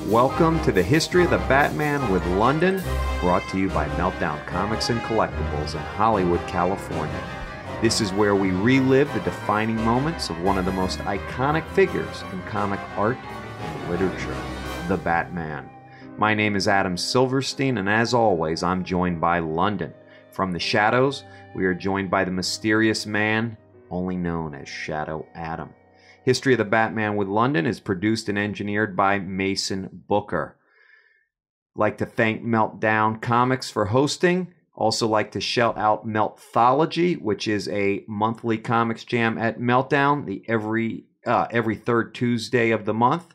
Welcome to the History of the Batman with Londyn, brought to you by Meltdown Comics and Collectibles in Hollywood, California. This is where we relive the defining moments of one of the most iconic figures in comic art and literature, the Batman. My name is Adam Silverstein, and as always, I'm joined by Londyn. From the shadows, we are joined by the mysterious man, only known as Shadow Adam. History of the Batman with Londyn is produced and engineered by Mason Booker. Like to thank Meltdown Comics for hosting. Also like to shout out Meltthology, which is a monthly comics jam at Meltdown every third Tuesday of the month.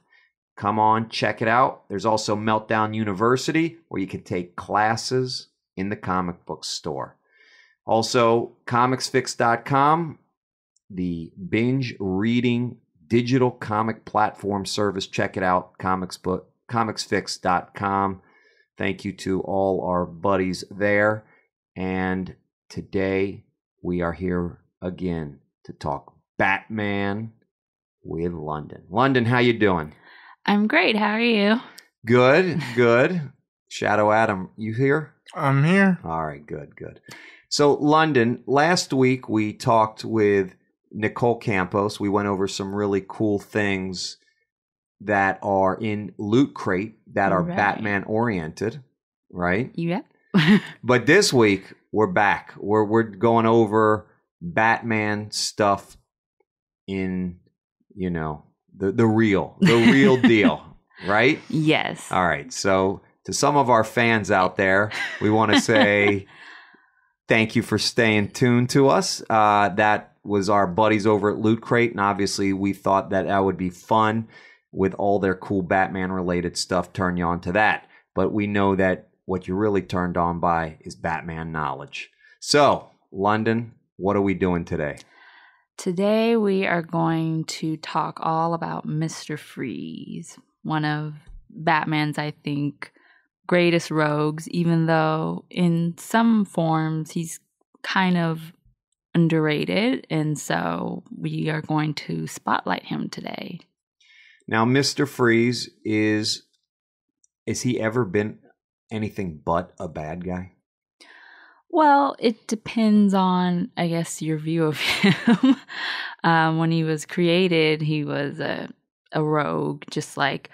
Come on, check it out. There's also Meltdown University, where you can take classes in the comic book store. Also, comicsfix.com, the binge reading digital comic platform service. Check it out, comicsfix.com. Thank you to all our buddies there. And today we are here again to talk Batman with Londyn. Londyn, how you doing? I'm great. How are you? Good, good. Shadow Adam, you here? I'm here. All right, good, good. So, Londyn, last week we talked with Nicole Campos. We went over some really cool things that are in Loot Crate that are Batman oriented, right? Yep. But this week we're back. We're going over Batman stuff in, you know, the real deal, right? Yes. All right. So to some of our fans out there, we want to say thank you for staying tuned to us. That was our buddies over at Loot Crate, and obviously we thought that would be fun with all their cool Batman-related stuff, turn you on to that. But we know that what you're really turned on by is Batman knowledge. So, Londyn, what are we doing today? Today we are going to talk all about Mr. Freeze, one of Batman's, I think, greatest rogues, even though in some forms he's kind of underrated, and so we are going to spotlight him today. Now, Mr. Freeze is he ever been anything but a bad guy? Well, it depends on, I guess, your view of him. When he was created, he was a rogue, just like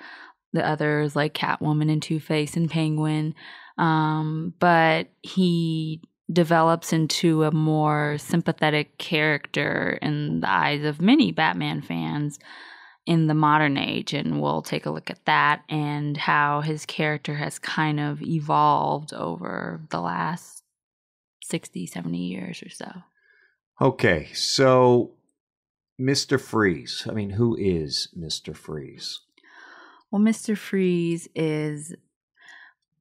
the others, like Catwoman and Two-Face and Penguin. But he develops into a more sympathetic character in the eyes of many Batman fans in the modern age, and we'll take a look at that and how his character has kind of evolved over the last 60, 70 years or so. Okay, so Mr. Freeze. I mean, who is Mr. Freeze? Well, Mr. Freeze is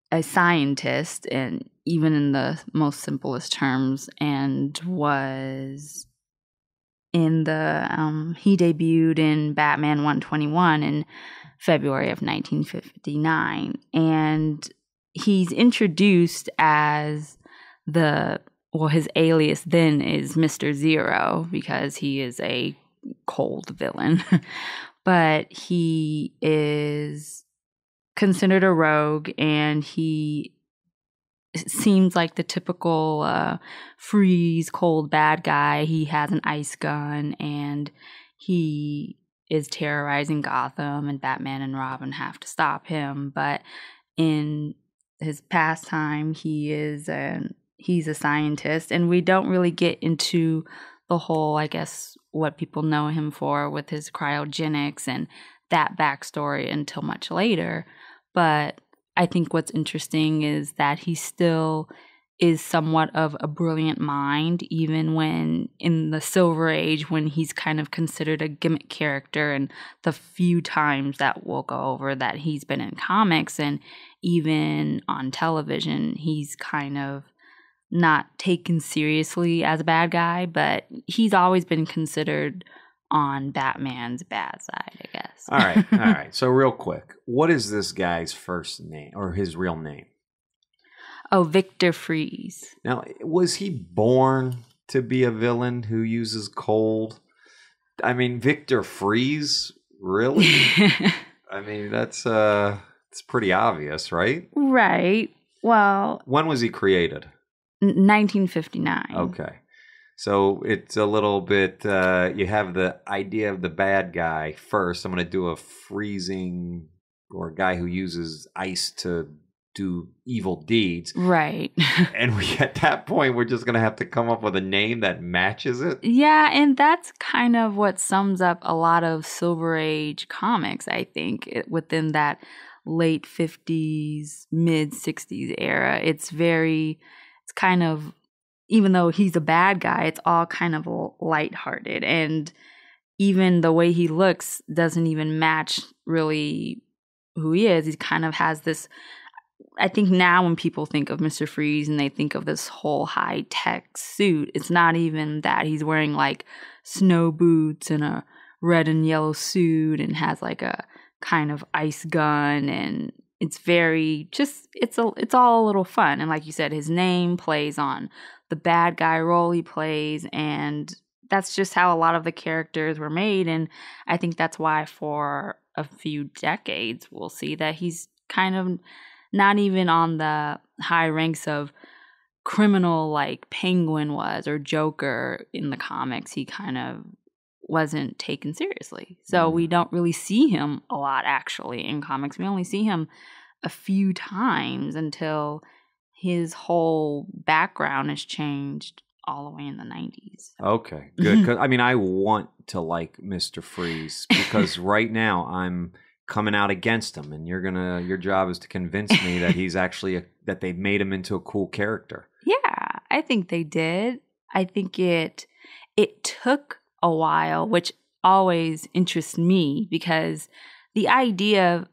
a scientist, and even in the most simplest terms, and was in the he debuted in Batman 121 in February of 1959, and he's introduced as his alias then is Mr. Zero, because he is a cold villain. But he is considered a rogue, and he seems like the typical Freeze, cold, bad guy. He has an ice gun, and he is terrorizing Gotham, and Batman and Robin have to stop him. But in his pastime, he's a scientist, and we don't really get into the whole, I guess, what people know him for with his cryogenics and that backstory until much later. But I think what's interesting is that he still is somewhat of a brilliant mind, even when in the Silver Age, when he's kind of considered a gimmick character, and the few times that we'll go over that he's been in comics and even on television, he's kind of not taken seriously as a bad guy, but he's always been considered on Batman's bad side, I guess. All right. So real quick, what is this guy's first name or his real name? Oh, Victor Freeze. Now, was he born to be a villain who uses cold? I mean, Victor Freeze? Really? I mean, that's It's pretty obvious, right? Right. Well, when was he created? 1959. Okay. So it's a little bit, you have the idea of the bad guy first. I'm going to do a freezing or a guy who uses ice to do evil deeds. Right. And at that point, we're just going to have to come up with a name that matches it. Yeah, and that's kind of what sums up a lot of Silver Age comics, I think, within that late 50s, mid 60s era. It's kind of, even though he's a bad guy, it's all kind of lighthearted. And even the way he looks doesn't even match really who he is. He kind of has this, I think now when people think of Mr. Freeze and they think of this whole high-tech suit, it's not even that. He's wearing like snow boots and a red and yellow suit and has like a kind of ice gun, and it's very just it's all a little fun. And like you said, his name plays on the bad guy role he plays, and that's just how a lot of the characters were made. And I think that's why for a few decades we'll see that he's kind of not even on the high ranks of criminal like Penguin was or Joker in the comics. He kind of wasn't taken seriously. So we don't really see him a lot actually in comics. We only see him a few times until his whole background has changed all the way in the 90s. Okay, good. 'Cause, I mean, I want to like Mr. Freeze because right now I'm coming out against him, and your job is to convince me that he's actually that they've made him into a cool character. Yeah, I think they did. I think it took a while, which always interests me because the idea,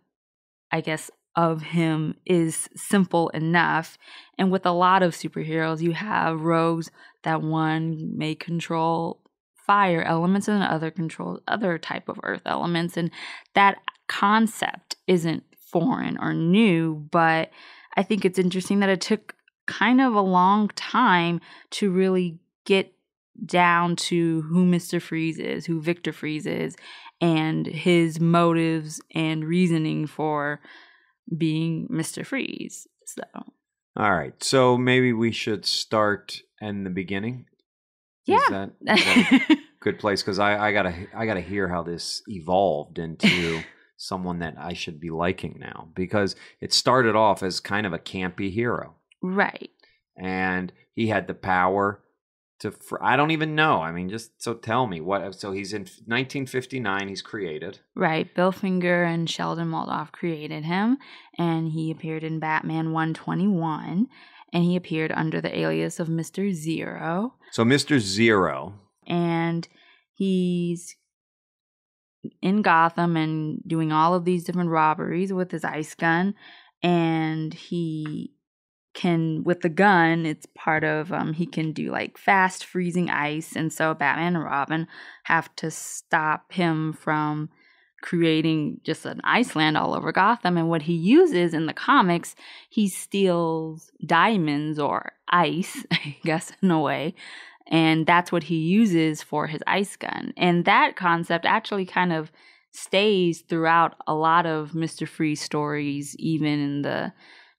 I guess, of him is simple enough. And with a lot of superheroes, you have rogues that one may control fire elements and the other controls other type of earth elements. And that concept isn't foreign or new, but I think it's interesting that it took kind of a long time to really get down to who Mr. Freeze is, who Victor Freeze is, and his motives and reasoning for being Mr. Freeze. So, all right. So maybe we should start in the beginning. Yeah, is that a good place? Because I gotta hear how this evolved into someone that I should be liking now. Because it started off as kind of a campy hero, right? And he had the power to. I don't even know. I mean, just so tell me what. So he's in 1959. He's created. Right. Bill Finger and Sheldon Moldoff created him, and he appeared in Batman 121, and he appeared under the alias of Mr. Zero. So Mr. Zero. And he's in Gotham and doing all of these different robberies with his ice gun, and he can, with the gun, it's part of, he can do like fast freezing ice, and so Batman and Robin have to stop him from creating just an Iceland all over Gotham. And what he uses in the comics, he steals diamonds or ice, I guess, in a way, and that's what he uses for his ice gun. And that concept actually kind of stays throughout a lot of Mr. Freeze stories, even in the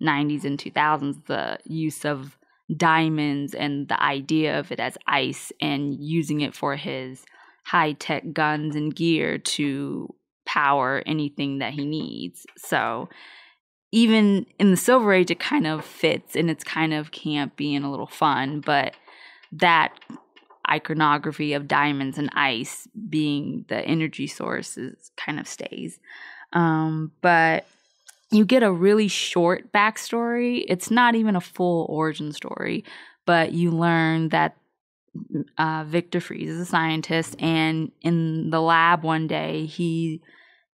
90s and 2000s, the use of diamonds and the idea of it as ice and using it for his high-tech guns and gear to power anything that he needs. So even in the Silver Age, it kind of fits, and it's kind of campy and a little fun, but that iconography of diamonds and ice being the energy sources kind of stays. But you get a really short backstory. It's not even a full origin story, but you learn that Victor Freeze is a scientist, and in the lab one day, he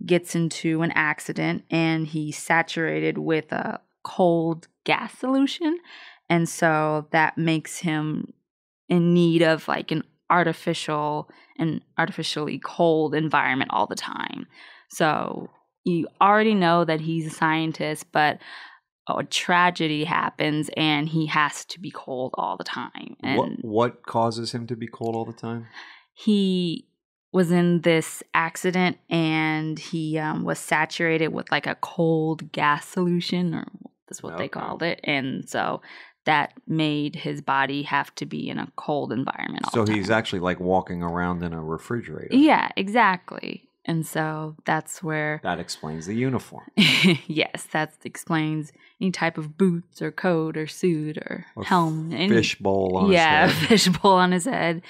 gets into an accident, and he's saturated with a cold gas solution, and so that makes him in need of like an artificially cold environment all the time. So you already know that he's a scientist, but a tragedy happens and he has to be cold all the time. And what causes him to be cold all the time? He was in this accident, and he was saturated with like a cold gas solution, or that's what they called it. And so that made his body have to be in a cold environment all the time. So he's actually like walking around in a refrigerator. Yeah, exactly. And so that's where... That explains the uniform. Yes, that explains any type of boots or coat or suit or helm. Fishbowl on his head. Yeah, fishbowl on his head.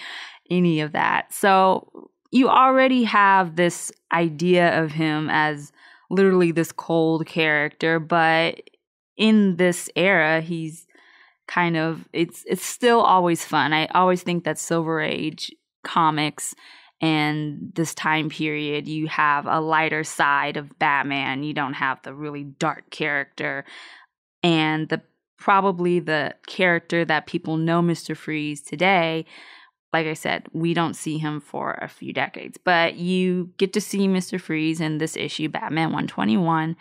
Any of that. So you already have this idea of him as literally this cold character, but in this era, he's kind of... It's still always fun. I always think that Silver Age comics and this time period, you have a lighter side of Batman. You don't have the really dark character. And probably the character that people know Mr. Freeze today, like I said, we don't see him for a few decades. But you get to see Mr. Freeze in this issue, Batman 121.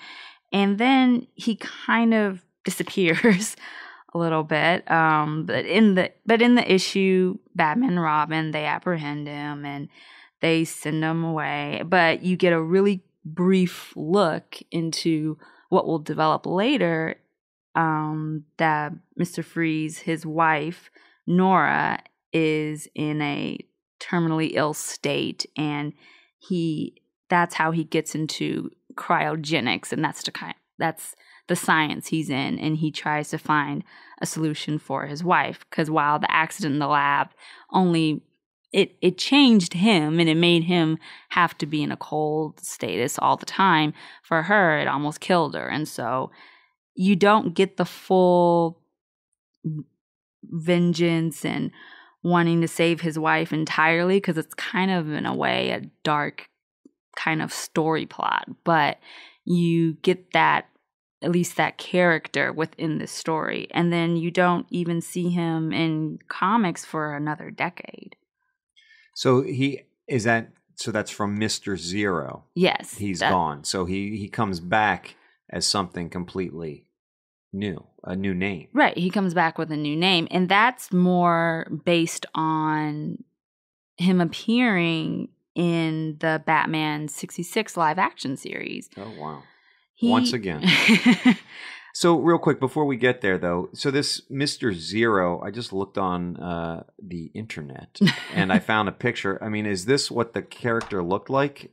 And then he kind of disappears a little bit. But in the issue, Batman and Robin, they apprehend him and they send him away. But you get a really brief look into what will develop later, that Mr. Freeze, his wife, Nora, is in a terminally ill state, and that's how he gets into cryogenics, and that's the science he's in, and he tries to find a solution for his wife, because while the accident in the lab only it changed him and it made him have to be in a cold status all the time. For her, it almost killed her. And so you don't get the full vengeance and wanting to save his wife entirely, because it's kind of, in a way, a dark kind of story plot. But you get that, at least that character within the story. And then you don't even see him in comics for another decade. So that's from Mr. Zero. Yes. He's gone. So he comes back as something completely new, a new name. Right. He comes back with a new name. And that's more based on him appearing in the Batman 66 live action series. Oh, wow. Once again. So real quick, before we get there, though, so this Mr. Zero, I just looked on the internet and I found a picture. I mean, is this what the character looked like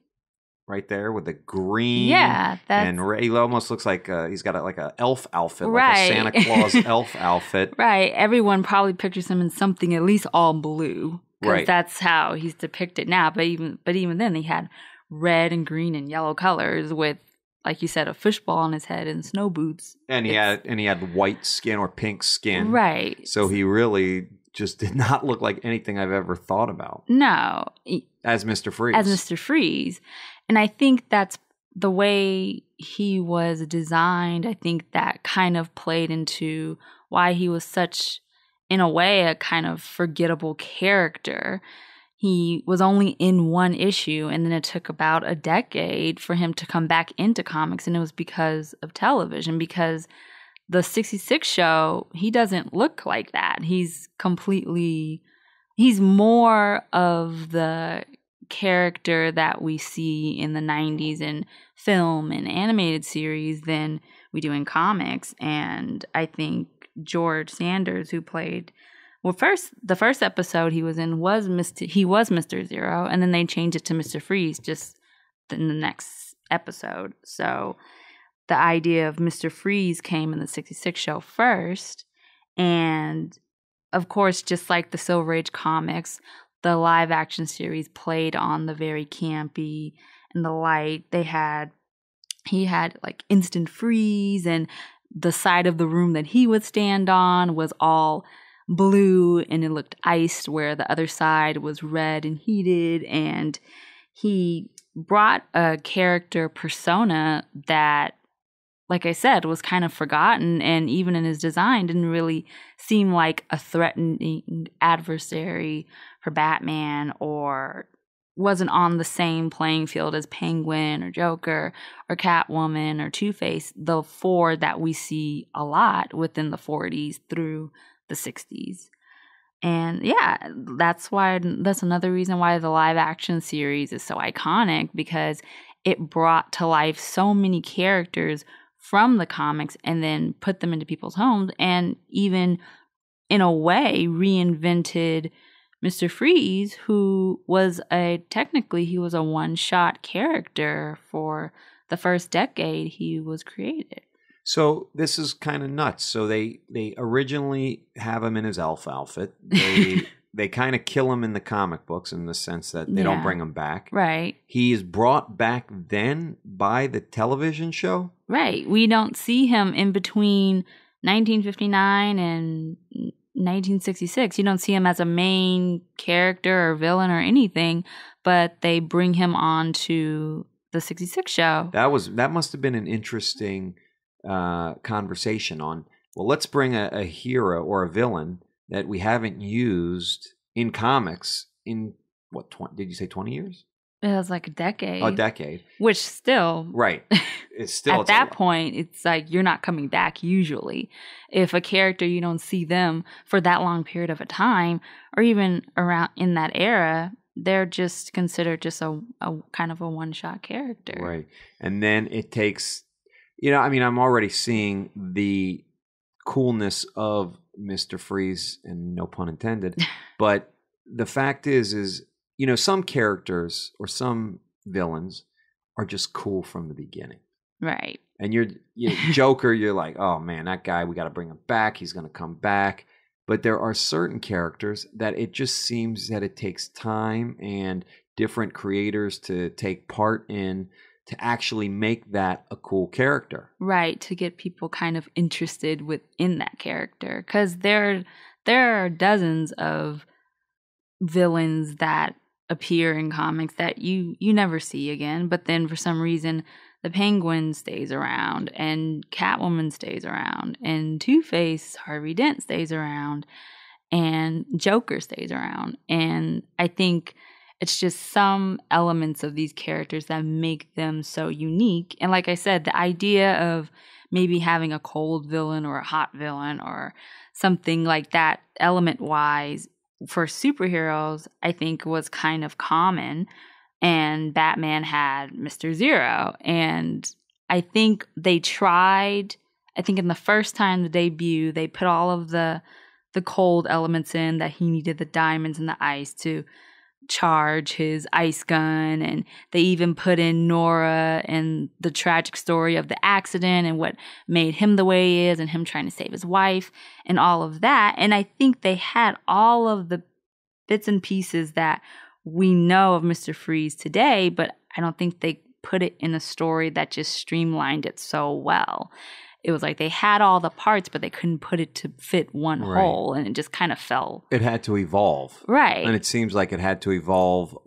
right there with the green? Yeah. And he almost looks like he's got like an elf outfit, right. Like a Santa Claus elf outfit. Right. Everyone probably pictures him in something at least all blue. Right. That's how he's depicted now. But even then, he had red and green and yellow colors with, like you said, a fishbowl on his head and snow boots. And he had white skin or pink skin. Right. So he really just did not look like anything I've ever thought about. No. As Mr. Freeze. As Mr. Freeze. And I think that's the way he was designed. I think that kind of played into why he was such, in a way, a kind of forgettable character. He was only in one issue, and then it took about a decade for him to come back into comics, and it was because of television, because the 66 show, he doesn't look like that. He's more of the character that we see in the 90s in film and animated series than we do in comics. And I think George Sanders, who played... Well, the first episode he was in was Mr. Zero, and then they changed it to Mr. Freeze just in the next episode. So the idea of Mr. Freeze came in the 66 show first, and of course, just like the Silver Age comics, the live action series played on the very campy and the light. He had like instant freeze, and the side of the room that he would stand on was all blue and it looked iced, where the other side was red and heated. And he brought a character persona that, like I said, was kind of forgotten, and even in his design didn't really seem like a threatening adversary for Batman, or wasn't on the same playing field as Penguin or Joker or Catwoman or Two-Face, the four that we see a lot within the 40s through the 60s. And yeah, that's another reason why the live action series is so iconic, because it brought to life so many characters from the comics and then put them into people's homes, and even in a way reinvented Mr. Freeze, who was technically he was a one-shot character for the first decade he was created. So this is kind of nuts. So they originally have him in his elf outfit. They kind of kill him in the comic books in the sense that they don't bring him back. Right. He is brought back then by the television show. Right. We don't see him in between 1959 and 1966. You don't see him as a main character or villain or anything, but they bring him on to the 66 show. That must have been an interesting conversation on, well, let's bring a hero or a villain that we haven't used in comics in, what, did you say 20 years? It was like a decade. A decade. Which still... Right. It's still... At that point, it's like you're not coming back usually. If a character, you don't see them for that long period of a time, or even around in that era, they're just considered just a kind of a one-shot character. Right. And then it takes... I'm already seeing the coolness of Mr. Freeze, and no pun intended, but the fact is, some characters or some villains are just cool from the beginning. Right. And you're Joker, you're like, oh man, that guy, we got to bring him back. He's going to come back. But there are certain characters that it just seems that it takes time and different creators to take part in to actually make that a cool character. Right, to get people kind of interested within that character. Because there are dozens of villains that appear in comics that you never see again. But then for some reason, the Penguin stays around, and Catwoman stays around, and Two-Face, Harvey Dent stays around, and Joker stays around. And I think... it's just some elements of these characters that make them so unique. And like I said, the idea of maybe having a cold villain or a hot villain or something like that element-wise for superheroes, I think was kind of common. And Batman had Mr. Zero. And I think they tried, in the first time the debut, they put all of the cold elements in, that he needed the diamonds and the ice to charge his ice gun, and they even put in Nora and the tragic story of the accident and what made him the way he is, and him trying to save his wife and all of that. And I think they had all of the bits and pieces that we know of Mr. Freeze today, but I don't think they put it in a story that just streamlined it so well. It was like they had all the parts, but they couldn't put it to fit one whole, and it just kind of fell. It had to evolve. Right. And it seems like it had to evolve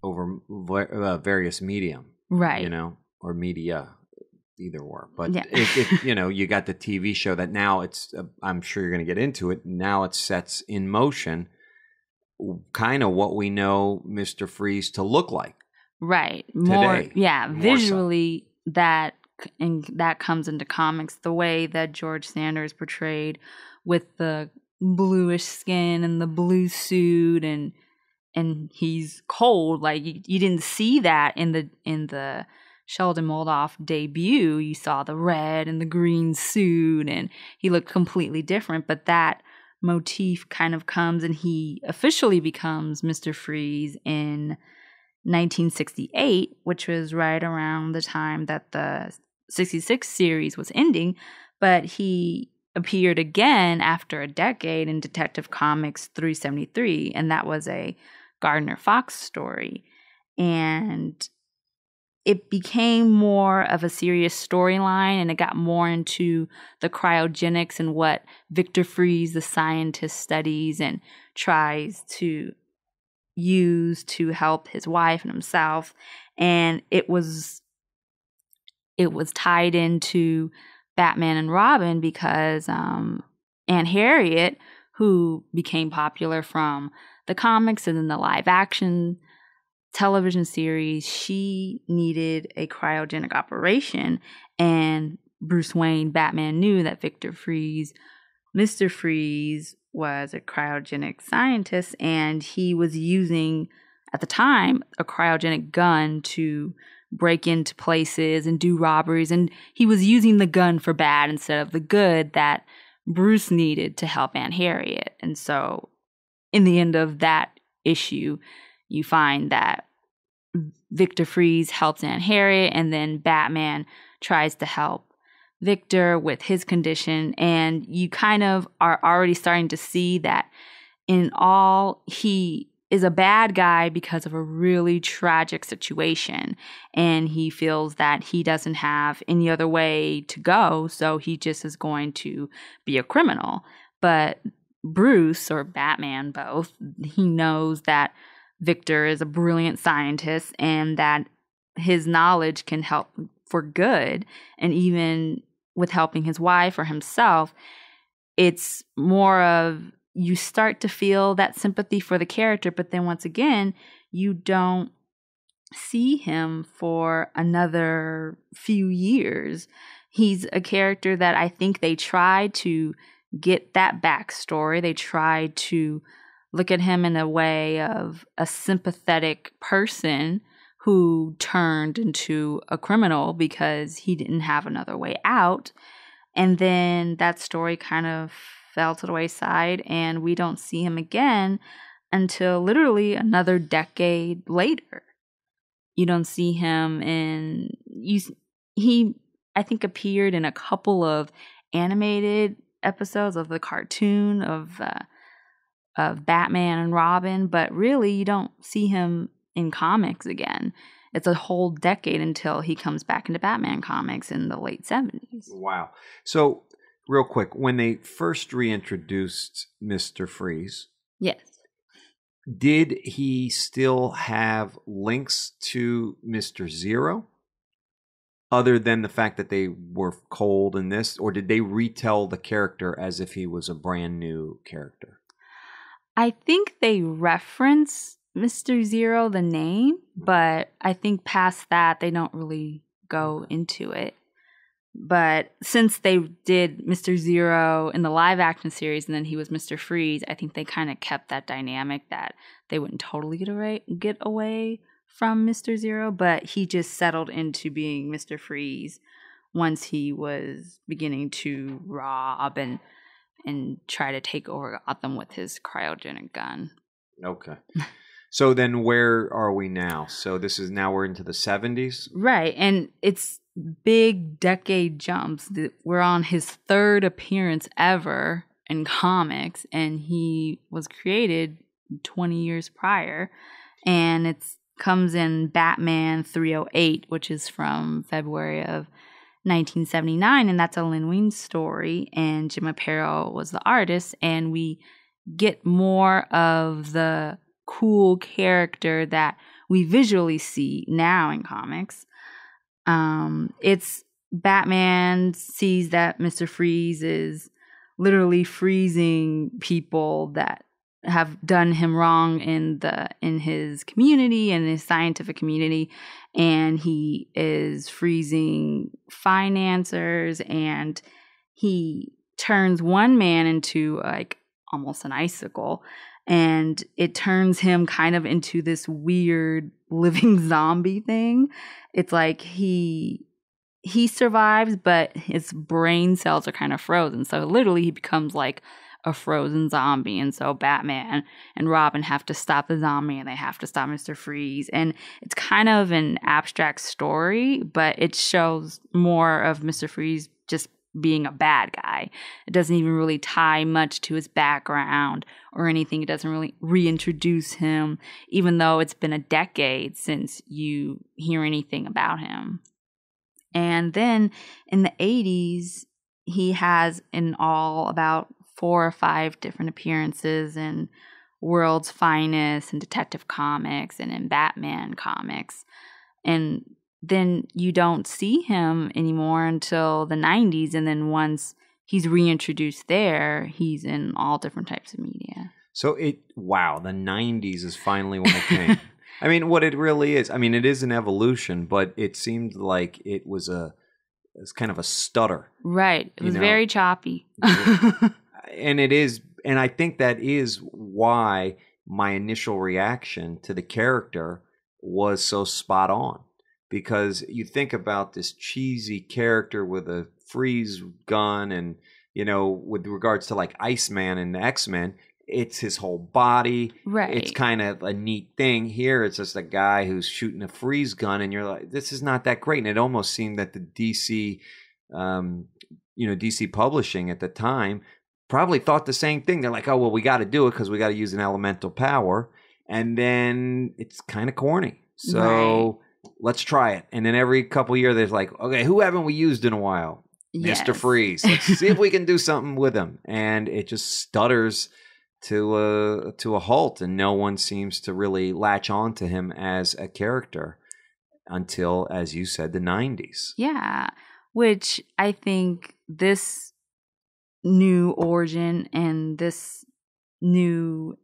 over various medium. Right. Or media, either or. But if you got the TV show that now it's, I'm sure you're going to get into it, now it sets in motion kind of what we know Mr. Freeze to look like. Right. Today. Visually so. That comes into comics, the way that George Sanders portrayed with the bluish skin and the blue suit, and he's cold. Like you didn't see that in the Sheldon Moldoff debut. You saw the red and the green suit, and he looked completely different. But that motif kind of comes, and he officially becomes Mr. Freeze in 1968, which was right around the time that the 66 series was ending, but he appeared again after a decade in Detective Comics 373, and that was a Gardner Fox story. And it became more of a serious storyline, and it got more into the cryogenics and what Victor Freeze, the scientist, studies and tries to use to help his wife and himself. And it was tied into Batman and Robin because Aunt Harriet, who became popular from the comics and then the live action television series, she needed a cryogenic operation, and Bruce Wayne, Batman, knew that Victor Freeze, Mr. Freeze, was a cryogenic scientist, and he was using, at the time, a cryogenic gun to break into places and do robberies. And he was using the gun for bad instead of the good that Bruce needed to help Aunt Harriet. And so in the end of that issue, you find that Victor Fries helps Aunt Harriet, and then Batman tries to help Victor with his condition. And you kind of are already starting to see that in all, he is a bad guy because of a really tragic situation. And he feels that he doesn't have any other way to go, so he just is going to be a criminal. But Bruce, or Batman both, he knows that Victor is a brilliant scientist and that his knowledge can help for good. And even with helping his wife or himself, it's more of, you start to feel that sympathy for the character, but then once again, you don't see him for another few years. He's a character that I think they try to get that backstory. They try to look at him in a way of a sympathetic person who turned into a criminal because he didn't have another way out. And then that story kind of fell to the wayside, and we don't see him again until literally another decade later. You don't see him he, I think, appeared in a couple of animated episodes of the cartoon of Batman and Robin, but really you don't see him in comics again. It's a whole decade until he comes back into Batman comics in the late 70s. Wow. So, real quick, when they first reintroduced Mr. Freeze, yes, did he still have links to Mr. Zero? Other than the fact that they were cold in this, or did they retell the character as if he was a brand new character? I think they reference Mr. Zero, the name, but I think past that, they don't really go into it. But since they did Mr. Zero in the live action series and then he was Mr. Freeze, I think they kind of kept that dynamic that they wouldn't totally get away from Mr. Zero, but he just settled into being Mr. Freeze once he was beginning to rob and try to take over Gotham with his cryogenic gun. Okay. So then where are we now? So this is now we're into the 70s? Right. And it's big decade jumps. We're on his third appearance ever in comics, and he was created 20 years prior. And it comes in Batman 308, which is from February of 1979, and that's a Len Wein story, and Jim Aparo was the artist, and we get more of the cool character that we visually see now in comics. It's Batman sees that Mr. Freeze is literally freezing people that have done him wrong in his community and his scientific community, and he is freezing financiers, and he turns one man into like almost an icicle, and it turns him kind of into this weird living zombie thing. It's like he survives, but his brain cells are kind of frozen, so literally he becomes like a frozen zombie. And so Batman and Robin have to stop the zombie, and they have to stop Mr. Freeze. And it's kind of an abstract story, but it shows more of Mr. Freeze just being a bad guy. It doesn't even really tie much to his background or anything. It doesn't really reintroduce him, even though it's been a decade since you hear anything about him. And then in the 80s, he has in all about 4 or 5 different appearances in World's Finest and Detective Comics and in Batman comics. And then you don't see him anymore until the 90s. And then once he's reintroduced there, he's in all different types of media. So the 90s is finally when it came. I mean, what it really is, I mean, it is an evolution, but it seemed like it was kind of a stutter. Right. It was very choppy. And it is, And I think that is why my initial reaction to the character was so spot on. Because you think about this cheesy character with a freeze gun and, with regards to like Iceman and the X-Men, it's his whole body. Right. It's kind of a neat thing. Here, it's just a guy who's shooting a freeze gun, and you're like, this is not that great. And it almost seemed that the DC, DC Publishing at the time probably thought the same thing. They're like, oh, well, we got to do it because we got to use an elemental power. And then it's kind of corny. So let's try it. And then every couple of years, there's like, okay, who haven't we used in a while? Yes. Mr. Freeze. Let's see if we can do something with him. And it just stutters to a halt, and no one seems to really latch on to him as a character until, as you said, the 90s. Yeah, which I think this new origin and this new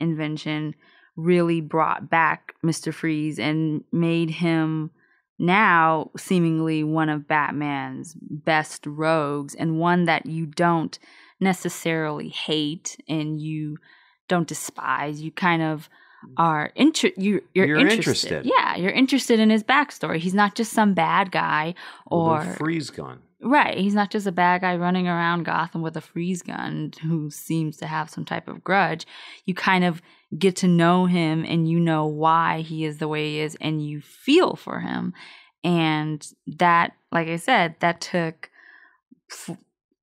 invention really brought back Mr. Freeze and made him now seemingly one of Batman's best rogues, and one that you don't necessarily hate and you don't despise. You kind of are you're interested. Yeah, you're interested in his backstory. He's not just some bad guy or with a freeze gun. Right. He's not just a bad guy running around Gotham with a freeze gun who seems to have some type of grudge. You kind of get to know him, and you know why he is the way he is, and you feel for him. And that, like I said, that took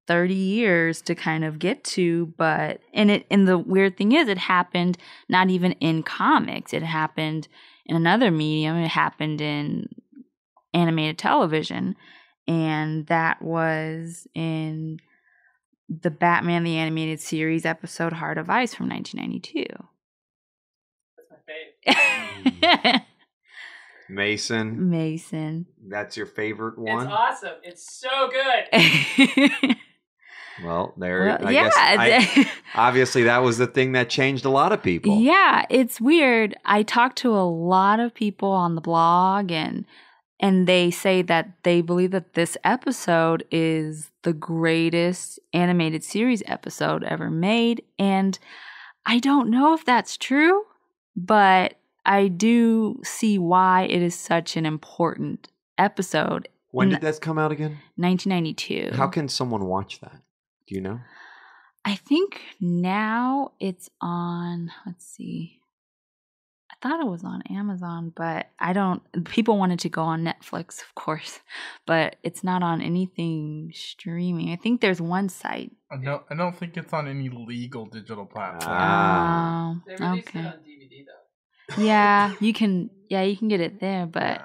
30 years to kind of get to, and the weird thing is, it happened not even in comics. It happened in another medium. It happened in animated television, and that was in the Batman the Animated Series episode Heart of Ice from 1992. That's my favorite. Mason. That's your favorite one? It's awesome. It's so good. Well, I guess obviously that was the thing that changed a lot of people. Yeah, it's weird. I talked to a lot of people on the blog, and they say that they believe that this episode is the greatest animated series episode ever made. And I don't know if that's true, but I do see why it is such an important episode. When did this come out again? 1992. How can someone watch that? Do you know? I think now it's on, let's see. I thought it was on Amazon, but people wanted to go on Netflix, of course, but it's not on anything streaming. I think there's one site. I don't think it's on any legal digital platform. They released it on DVD though. Yeah, you can get it there, but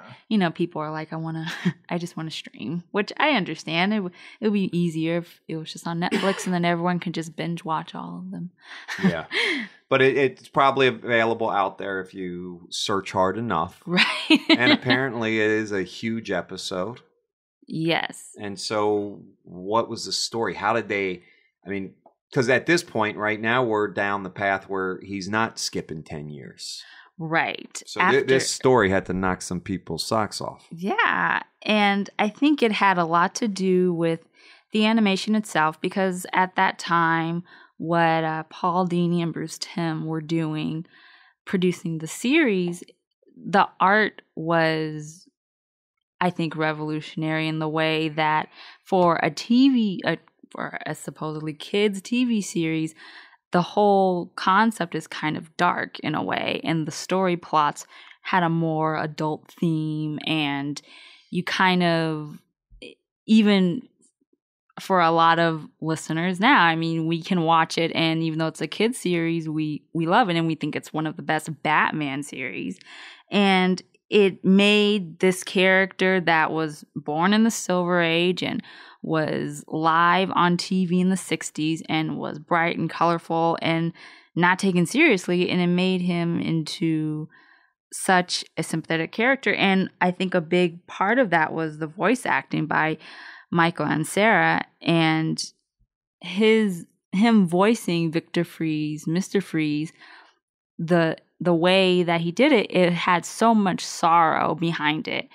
people are like, I just want to stream, which I understand. It would be easier if it was just on Netflix and then everyone could just binge watch all of them. Yeah. But it's probably available out there if you search hard enough. Right. And apparently it is a huge episode. Yes. And so what was the story? How did because at this point right now we're down the path where he's not skipping 10 years. Right. So this story had to knock some people's socks off. Yeah. And I think it had a lot to do with the animation itself, because at that time, what Paul Dini and Bruce Timm were doing, producing the series, the art was, I think, revolutionary in the way that for for a supposedly kids TV series, the whole concept is kind of dark in a way, and the story plots had a more adult theme, and you kind of, even for a lot of listeners now, we can watch it, and even though it's a kids series, we love it, and we think it's one of the best Batman series. And it made this character that was born in the Silver Age and was live on TV in the 60s and was bright and colorful and not taken seriously, and it made him into such a sympathetic character. And I think a big part of that was the voice acting by Michael Ansara, and him voicing Victor Freeze, Mr. Freeze, the way that he did it, it had so much sorrow behind it,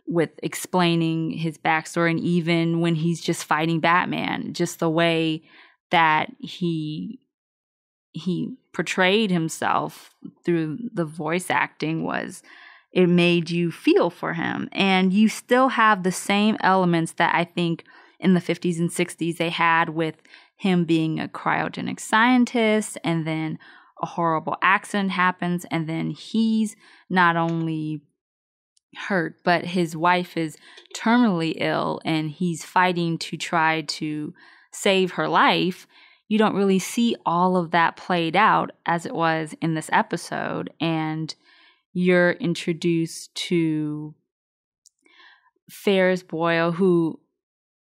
with explaining his backstory, and even when he's just fighting Batman, just the way that he he portrayed himself through the voice acting was it made you feel for him. And you still have the same elements that I think in the 50s and 60s they had with him being a cryogenic scientist, and then a horrible accident happens, and then he's not only hurt, but his wife is terminally ill, and he's fighting to try to save her life. You don't really see all of that played out as it was in this episode, and you're introduced to Ferris Boyle, who,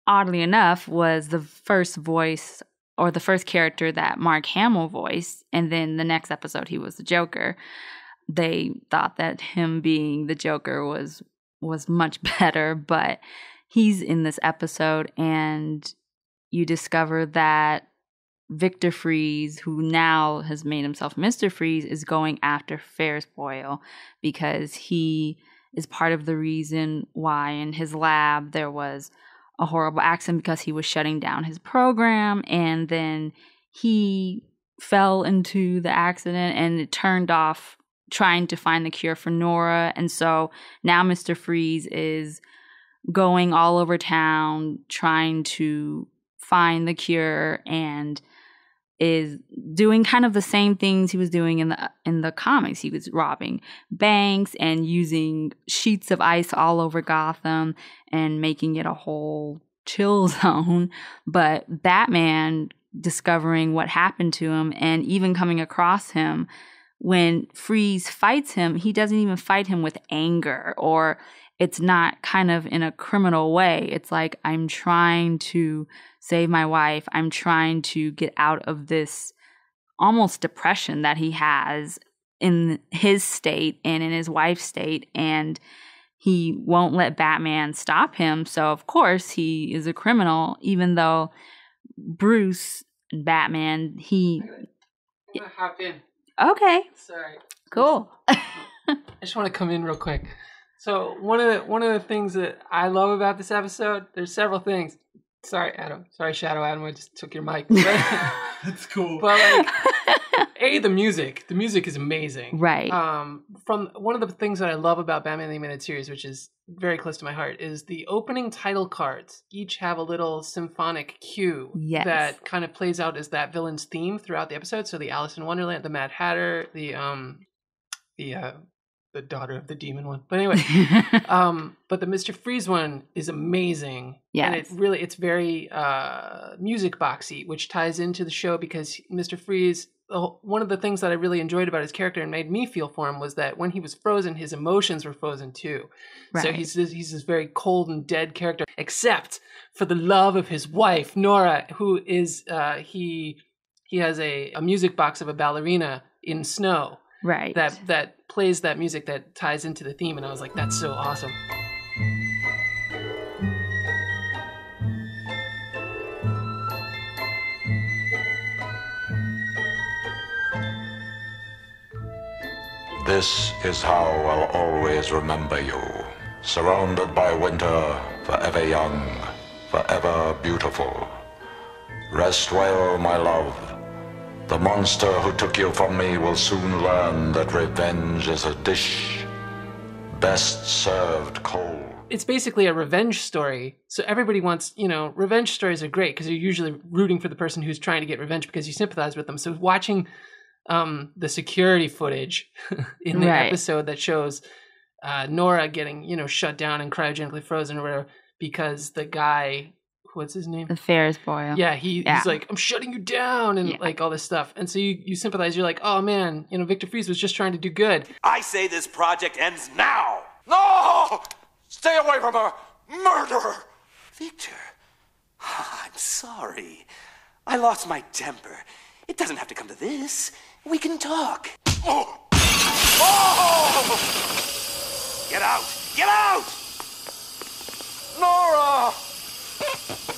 oddly enough, was the first voice or the first character that Mark Hamill voiced, and then the next episode he was the Joker. They thought that him being the Joker was much better, but he's in this episode, and you discover that Victor Freeze, who now has made himself Mr. Freeze, is going after Ferris Boyle because he is part of the reason why in his lab there was a horrible accident because he was shutting down his program, and then he fell into the accident and it turned off trying to find the cure for Nora. And so now Mr. Freeze is going all over town trying to find the cure, and is doing kind of the same things he was doing in the comics. He was robbing banks and using sheets of ice all over Gotham and making it a whole chill zone. But Batman discovering what happened to him and even coming across him, when Freeze fights him, he doesn't even fight him with anger, or it's not kind of in a criminal way. It's like, I'm trying to save my wife. I'm trying to get out of this almost depression that he has in his state and in his wife's state. And he won't let Batman stop him. So, of course, he is a criminal, even though Bruce and Batman, I'm gonna hop in. Okay. Sorry. Cool. I just want to come in real quick. So one of the things that I love about this episode, there's several things. Sorry, Adam. Sorry, Shadow Adam. I just took your mic. It's cool. But the music. The music is amazing. Right. From one of the things that I love about Batman the Animated Series, which is very close to my heart, is the opening title cards. Each have a little symphonic cue that kind of plays out as that villain's theme throughout the episode. So the Alice in Wonderland, the Mad Hatter, the daughter of the demon one. But anyway, but the Mr. Freeze one is amazing. Yes. And it's very music boxy, which ties into the show because Mr. Freeze, one of the things that I really enjoyed about his character and made me feel for him was that when he was frozen, his emotions were frozen too. Right. So he's this very cold and dead character, except for the love of his wife, Nora, who is, he has a music box of a ballerina in snow. Right. That plays that music that ties into the theme, and I was like, that's so awesome. This is how I'll always remember you, surrounded by winter, forever young, forever beautiful. Rest well, my love. The monster who took you from me will soon learn that revenge is a dish best served cold. It's basically a revenge story. So everybody wants, revenge stories are great because you're usually rooting for the person who's trying to get revenge because you sympathize with them. So watching the security footage in the episode that shows Nora getting, shut down and cryogenically frozen or whatever because the guy... What's his name? The Ferris Boyle. Yeah, he's like, I'm shutting you down, and like all this stuff. And so you sympathize. You're like, oh man, Victor Freeze was just trying to do good. I say this project ends now. No! Stay away from her, murderer! Victor, I'm sorry. I lost my temper. It doesn't have to come to this. We can talk. Oh! Oh! Get out! Get out! Nora!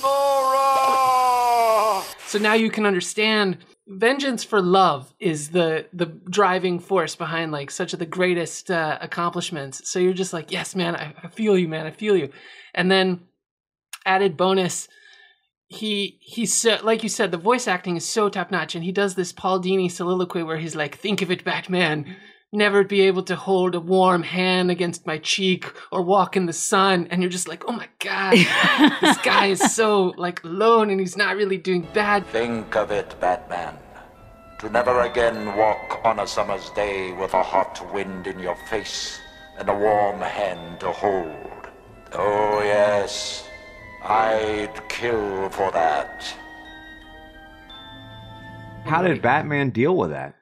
Nora! So now you can understand vengeance for love is the driving force behind like such of the greatest accomplishments. So you're just like, yes, man, I feel you, man, I feel you. And then added bonus, he's so, like you said, the voice acting is so top notch, and he does this Paul Dini soliloquy where he's like, "Think of it, Batman. Never be able to hold a warm hand against my cheek or walk in the sun," and you're just like, "Oh my god, this guy is so like alone, and he's not really doing bad." Think of it, Batman. To never again walk on a summer's day with a hot wind in your face and a warm hand to hold. Oh yes, I'd kill for that. How did Batman deal with that?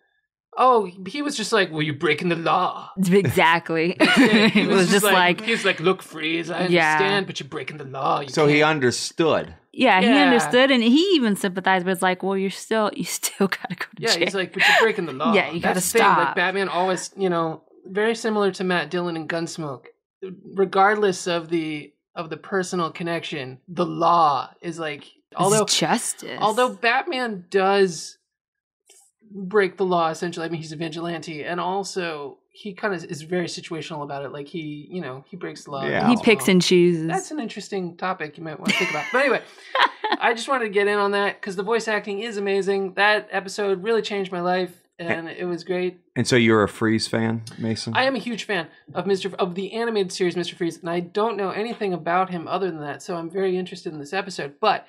Oh, he was just like, "Well, you're breaking the law." Exactly. He It was just like, he was like, "Look, Freeze, I Yeah. understand, but you're breaking the law." You So he can't." understood. yeah, he Yeah. understood, and he even sympathized, but it's like, well, you still gotta go to Yeah, jail. he's like, "But you're breaking the law." Yeah, you gotta That's the thing, stop. Like Batman always, very similar to Matt Dillon in Gunsmoke. Regardless of the personal connection, the law is like, It's justice. although Batman does break the law essentially. I mean, he's a vigilante, and also he kind of is very situational about it. Like he breaks the law. Yeah. he picks and chooses. That's an interesting topic you might want to think about. But anyway, I just wanted to get in on that because the voice acting is amazing. That episode really changed my life, and it was great. And so you're a Freeze fan, Mason? I am a huge fan of the animated series Mr. Freeze, and I don't know anything about him other than that, so I'm very interested in this episode. But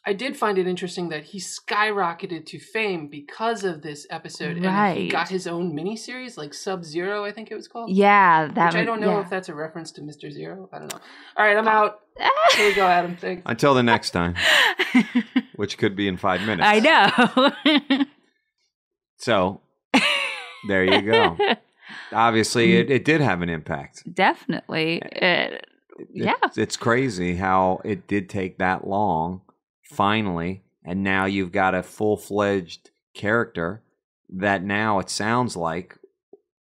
I did find it interesting that he skyrocketed to fame because of this episode, and he Right. got his own miniseries, like Sub-Zero, I think it was called. Yeah, that Which I don't know if that's a reference to Mr. Zero. I don't know. All right, I'm out. Here we go, Adam. Thanks. Until the next time, which could be in 5 minutes. I know. So, there you go. Obviously, it did have an impact. Definitely. Yeah. It's crazy how it did take that long, finally, and now you've got a full-fledged character that now it sounds like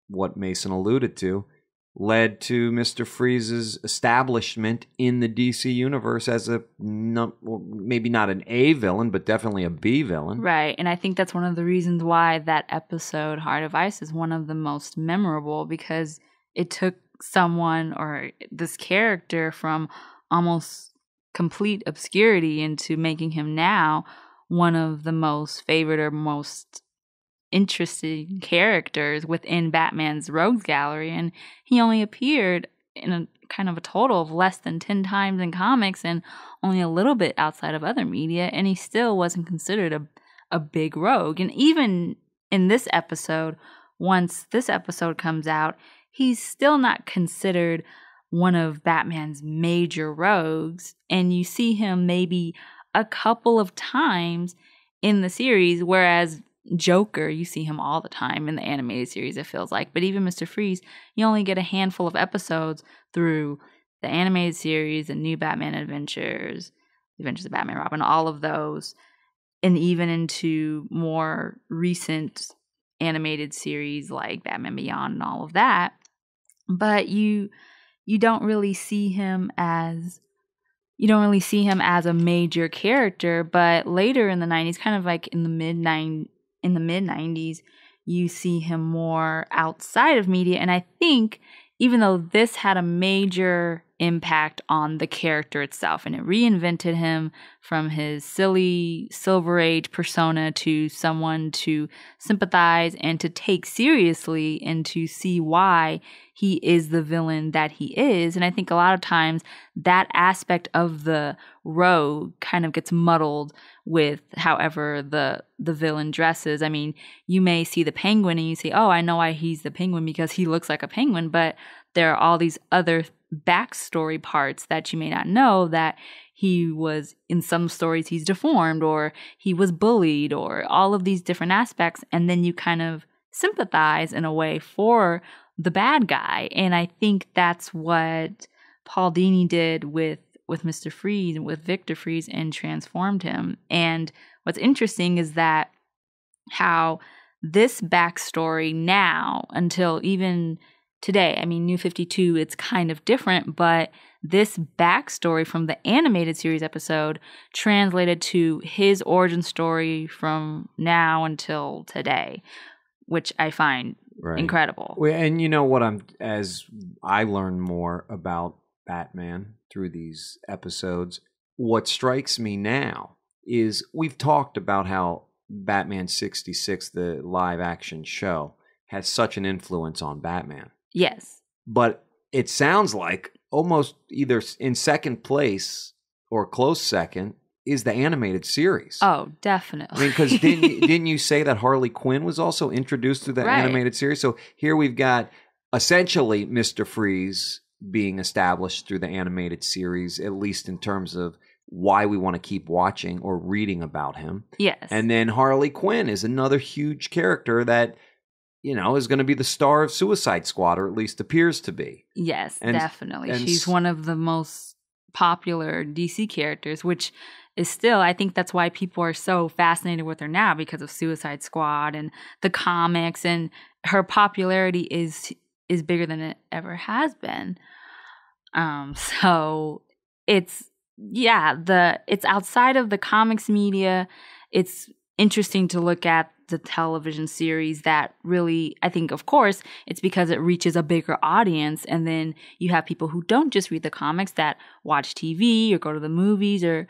what Mason alluded to led to Mr. Freeze's establishment in the DC universe as maybe not an A villain, but definitely a B villain. Right. And I think that's one of the reasons why that episode, Heart of Ice, is one of the most memorable, because it took someone or this character from almost complete obscurity into making him now one of the most favored or most interesting characters within Batman's rogues gallery. And he only appeared in a kind of a total of less than 10 times in comics and only a little bit outside of other media, and he still wasn't considered a big rogue. And even in this episode, once this episode comes out, he's still not considered one of Batman's major rogues, and you see him maybe a couple of times in the series, whereas Joker, you see him all the time in the animated series, it feels like. But even Mr. Freeze, you only get a handful of episodes through the animated series, the New Batman Adventures, Adventures of Batman and Robin, all of those, and even into more recent animated series like Batman Beyond and all of that. But you don't really see him as a major character. But later in the 90s, kind of like in the mid 90s, you see him more outside of media. And I think even though this had a major impact on the character itself, and it reinvented him from his silly Silver Age persona to someone to sympathize and to take seriously and to see why he is the villain that he is. And I think a lot of times that aspect of the rogue kind of gets muddled with however the villain dresses. I mean, you may see the Penguin and you say, oh, I know why he's the Penguin because he looks like a penguin, but there are all these other backstory parts that you may not know, that he was, in some stories, he's deformed, or he was bullied, or all of these different aspects. And then you kind of sympathize in a way for the bad guy. And I think that's what Paul Dini did with Mr. Freeze and with Victor Freeze, and transformed him. And what's interesting is that how this backstory now, until even today, I mean, New 52, it's kind of different, but this backstory from the animated series episode translated to his origin story from now until today, which I find incredible. And you know what, as I learn more about Batman through these episodes, what strikes me now is we've talked about how Batman 66, the live action show, has such an influence on Batman. Yes. But it sounds like almost either in second place or close second is the animated series. Oh, definitely. I mean, because didn't you say that Harley Quinn was also introduced through the animated series? So here we've got essentially Mr. Freeze being established through the animated series, at least in terms of why we want to keep watching or reading about him. Yes. And then Harley Quinn is another huge character that, you know, is going to be the star of Suicide Squad, or at least appears to be. Yes, And- definitely. and She's one of the most popular DC characters, which is still, I think that's why people are so fascinated with her now, because of Suicide Squad and the comics, and her popularity is bigger than it ever has been. So it's outside of the comics media. It's interesting to look at the television series that really, I think, of course, it's because it reaches a bigger audience. And then you have people who don't just read the comics, that watch TV or go to the movies, or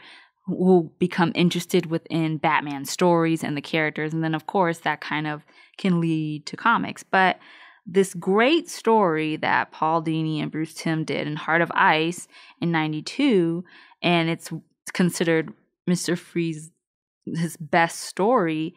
who become interested within Batman stories and the characters. And then, of course, that kind of can lead to comics. But this great story that Paul Dini and Bruce Timm did in Heart of Ice in 92, and it's considered Mr. Freeze's his best story.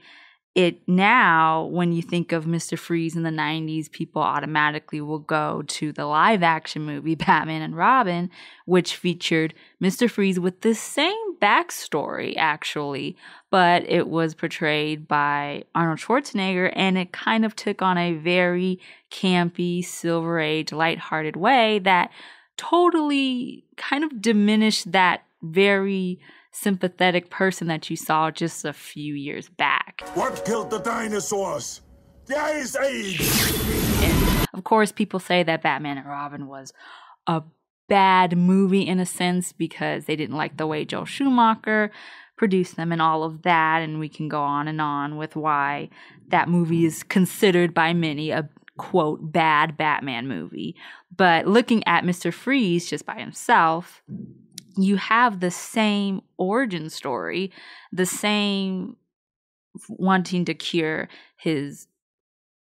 It now, when you think of Mr. Freeze in the 90s, people automatically will go to the live action movie Batman and Robin, which featured Mr. Freeze with the same backstory, actually, but it was portrayed by Arnold Schwarzenegger, and it kind of took on a very campy, Silver Age, lighthearted way that totally kind of diminished that very sympathetic person that you saw just a few years back. What killed the dinosaurs? The Ice Age! And of course, people say that Batman and Robin was a bad movie in a sense because they didn't like the way Joel Schumacher produced them and all of that, and we can go on with why that movie is considered by many a quote bad Batman movie. But looking at Mr. Freeze just by himself, you have the same origin story, the same wanting to cure his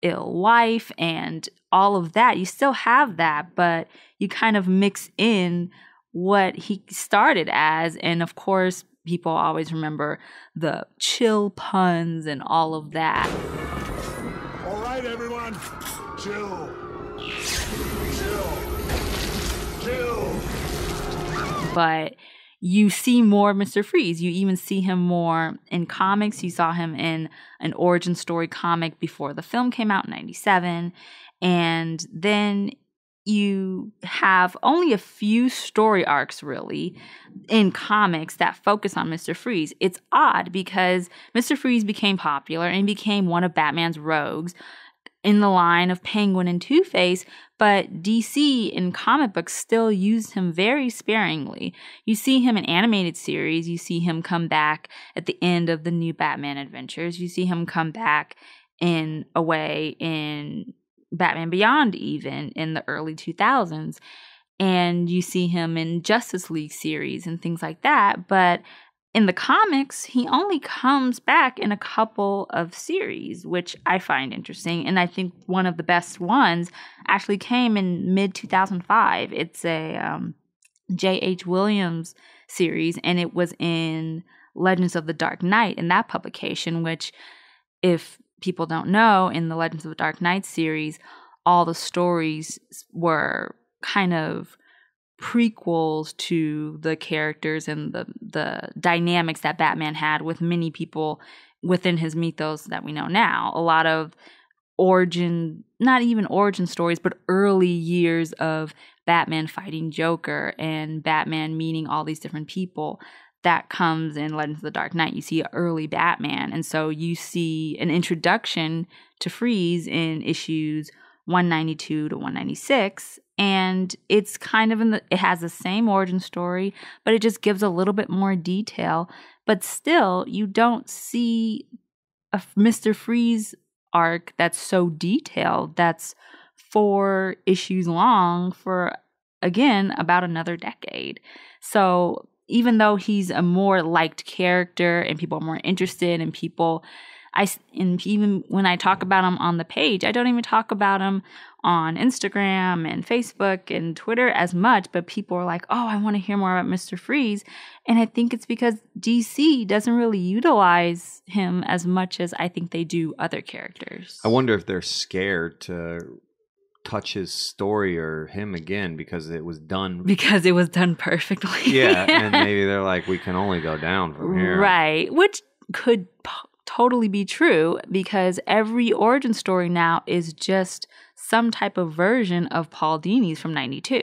ill wife and all of that. You still have that, but you kind of mix in what he started as. And of course, people always remember the chill puns and all of that. All right, everyone. Chill. Chill. But you see more of Mr. Freeze. You even see him more in comics. You saw him in an origin story comic before the film came out in 97. And then you have only a few story arcs, really, in comics that focus on Mr. Freeze. It's odd because Mr. Freeze became popular and became one of Batman's rogues in the line of Penguin and Two-Face, but DC in comic books still used him very sparingly. You see him in animated series. You see him come back at the end of the new Batman adventures. You see him come back in a way in Batman Beyond, even in the early 2000s. And you see him in Justice League series and things like that. But in the comics, he only comes back in a couple of series, which I find interesting. And I think one of the best ones actually came in mid-2005. It's a J.H. Williams series, and it was in Legends of the Dark Knight in that publication, which, if people don't know, in the Legends of the Dark Knight series, all the stories were kind of prequels to the characters and the dynamics that Batman had with many people within his mythos that we know now. A lot of not even origin stories, but early years of Batman fighting Joker and Batman meeting all these different people. That comes in Legends of the Dark Knight. You see early Batman. And so you see an introduction to Freeze in issues 192 to 196. And it's kind of it has the same origin story, but it just gives a little bit more detail. But still, you don't see a Mr. Freeze arc that's so detailed. That's 4 issues long for, again, about another decade. So even though he's a more liked character and people are more interested in people, and even when I talk about him on the page, I don't even talk about him on Instagram and Facebook and Twitter as much, but people are like, oh, I want to hear more about Mr. Freeze. And I think it's because DC doesn't really utilize him as much as I think they do other characters. I wonder if they're scared to touch his story or him again because it was done. Because it was done perfectly. Yeah, and maybe they're like, we can only go down from here. Right, which could totally be true because every origin story now is just some type of version of Paul Dini's from 92.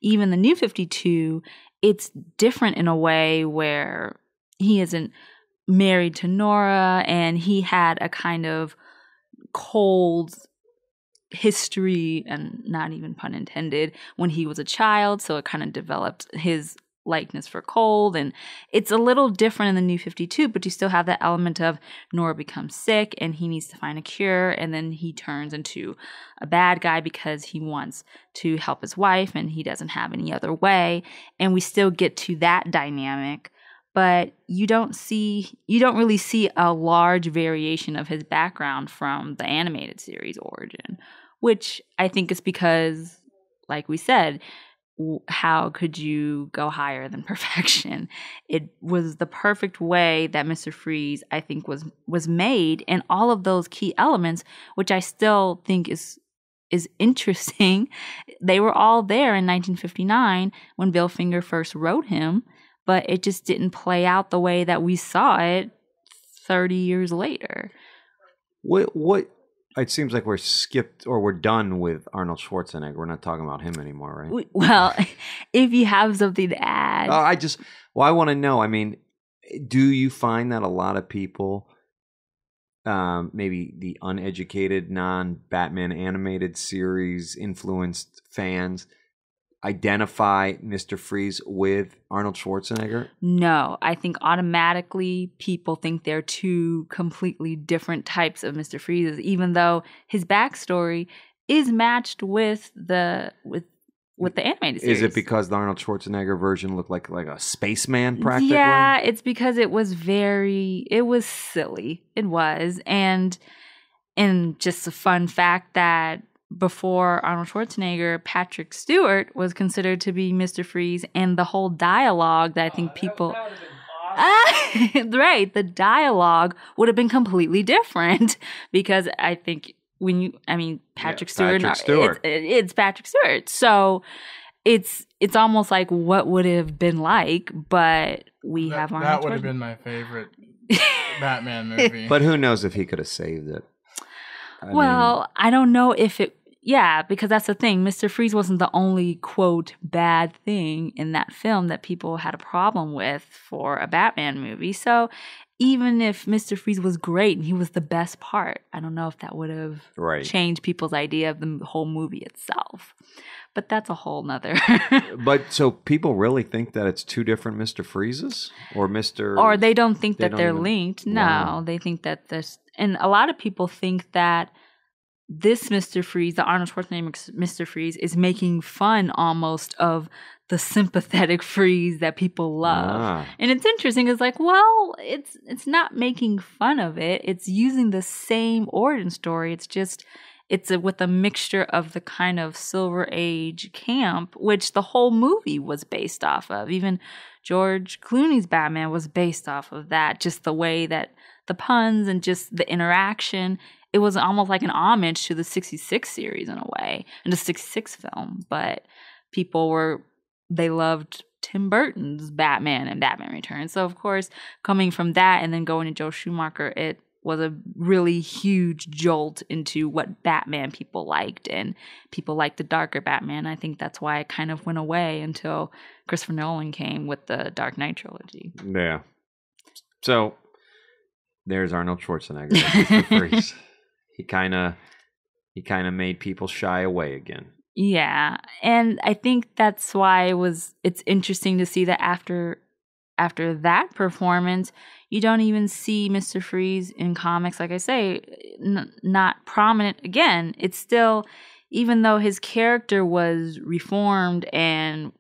Even the New 52, it's different in a way where he isn't married to Nora and he had a kind of cold history, and not even pun intended, when he was a child. So it kind of developed his likeness for cold, and it's a little different in the New 52, but you still have that element of Nora becomes sick and he needs to find a cure, and then he turns into a bad guy because he wants to help his wife and he doesn't have any other way, and we still get to that dynamic, but you don't really see a large variation of his background from the animated series origin, which I think is because, like we said, how could you go higher than perfection? It was the perfect way that Mr. Freeze, I think, was made, and all of those key elements, which I still think is interesting. They were all there in 1959 when Bill Finger first wrote him, but it just didn't play out the way that we saw it 30 years later. What? It seems like we're done with Arnold Schwarzenegger. We're not talking about him anymore, right? Well, if you have something to add. I want to know, I mean, do you find that a lot of people, maybe the uneducated, non-Batman animated series influenced fans, identify Mr. Freeze with Arnold Schwarzenegger? No, I think automatically people think they're two completely different types of Mr. Freezes, even though his backstory is matched with the animated series. Is it because the Arnold Schwarzenegger version looked like a spaceman practically? Yeah, it's because it was silly. It was. And just a fun fact that before Arnold Schwarzenegger, Patrick Stewart was considered to be Mr. Freeze, and the whole dialogue that I think people... That would have been awesome. Right, the dialogue would have been completely different because I think Patrick Stewart. It's Patrick Stewart. So it's almost like what would it have been like, but we have Arnold That would have been my favorite Batman movie. But who knows if he could have saved it. I don't know if it... Yeah, because that's the thing. Mr. Freeze wasn't the only, quote, bad thing in that film that people had a problem with for a Batman movie. So even if Mr. Freeze was great and he was the best part, I don't know if that would have changed people's idea of the whole movie itself. But that's a whole nother... But so people really think that it's two different Mr. Freezes? Or they don't think that they're linked. No, Wow. They think that there's... And a lot of people think that this Mr. Freeze, the Arnold Schwarzenegger Mr. Freeze, is making fun almost of the sympathetic Freeze that people love. And it's interesting. It's like, well, it's not making fun of it. It's using the same origin story. It's with a mixture of the kind of Silver Age camp, which the whole movie was based off of. Even George Clooney's Batman was based off of that. Just the way that the puns and just the interaction. It was almost like an homage to the 66 series in a way, and the 66 film. But they loved Tim Burton's Batman and Batman Returns. So, of course, coming from that and then going to Joe Schumacher, it was a really huge jolt into what Batman people liked. And people liked the darker Batman. I think that's why it kind of went away until Christopher Nolan came with the Dark Knight trilogy. Yeah. So, there's Arnold Schwarzenegger. Mr. Freeze. He kind of made people shy away again. Yeah, and I think that's why it's interesting to see that after that performance, you don't even see Mr. Freeze in comics, like I say, not prominent again. It's still, even though his character was reformed and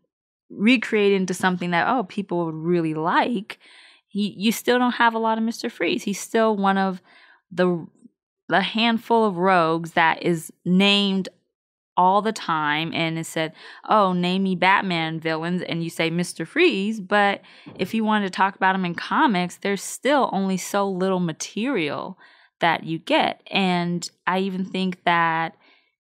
recreate into something that, people would really like, you still don't have a lot of Mr. Freeze. He's still one of the handful of rogues that is named all the time and is said, name me Batman villains, and you say Mr. Freeze. But if you wanted to talk about him in comics, there's still only so little material that you get. And I even think that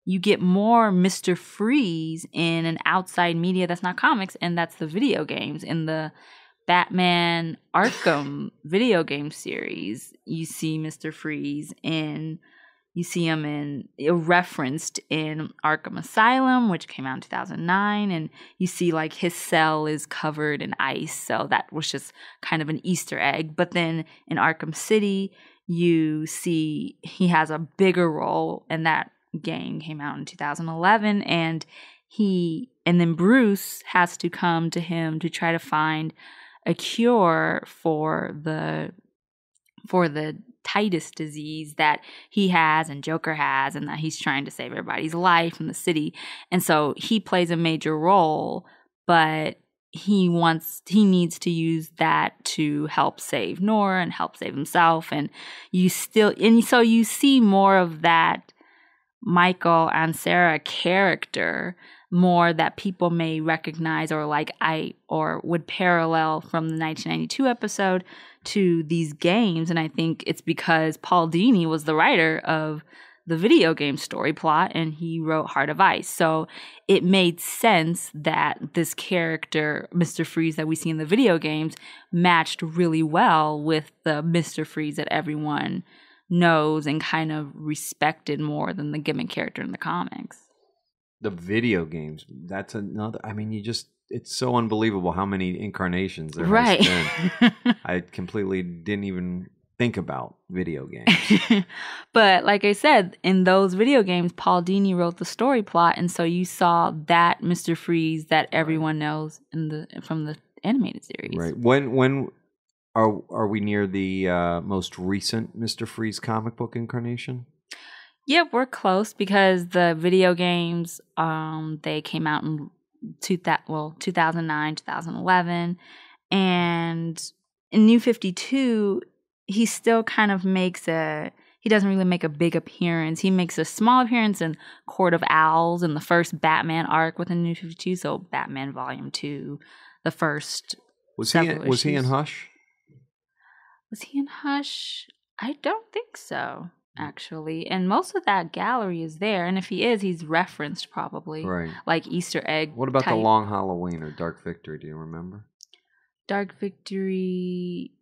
you get more Mr. Freeze in an outside media that's not comics, and that's the video games. In the Batman Arkham video game series, you see Mr. Freeze you see him referenced in Arkham Asylum, which came out in 2009, and you see like his cell is covered in ice, so that was just kind of an Easter egg. But then in Arkham City, you see he has a bigger role, and that game came out in 2011, and then Bruce has to come to him to try to find a cure for the Titus disease that he has and Joker has, and that he's trying to save everybody's life in the city. And so he plays a major role, but he needs to use that to help save Nora and help save himself. And so you see more of that Michael and Sarah character, more that people may recognize or would parallel from the 1992 episode to these games. And I think it's because Paul Dini was the writer of the video game story plot, and he wrote Heart of Ice. So it made sense that this character, Mr. Freeze, that we see in the video games matched really well with the Mr. Freeze that everyone knows and kind of respected more than the gimmick character in the comics. The video games, that's another, it's so unbelievable how many incarnations there has been. I completely didn't even think about video games. But like I said, in those video games, Paul Dini wrote the story plot, and so you saw that Mr. Freeze that everyone knows from the animated series. Right. When are we near the most recent Mr. Freeze comic book incarnation? Yep, we're close, because the video games, they came out in 2009, 2011, and in New 52, he still kind of he doesn't really make a big appearance. He makes a small appearance in Court of Owls in the first Batman arc within New 52, so Batman Volume 2, the first Was he in Hush? Was he in Hush? I don't think so, actually. And most of that gallery is there, and if he is, he's referenced probably. Right. Like Easter egg What about type. The Long Halloween or Dark Victory? Do you remember? Dark Victory...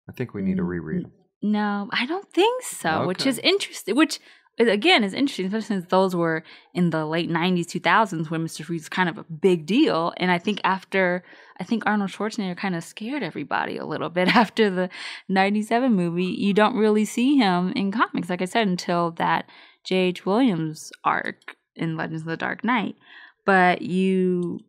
I think we need to reread them. No, I don't think so, Okay. which is interesting, which again is interesting, especially since those were in the late 90s, 2000s when Mr. Freeze was kind of a big deal. And I think Arnold Schwarzenegger kind of scared everybody a little bit after the 97 movie. You don't really see him in comics, like I said, until that J.H. Williams arc in Legends of the Dark Knight. But you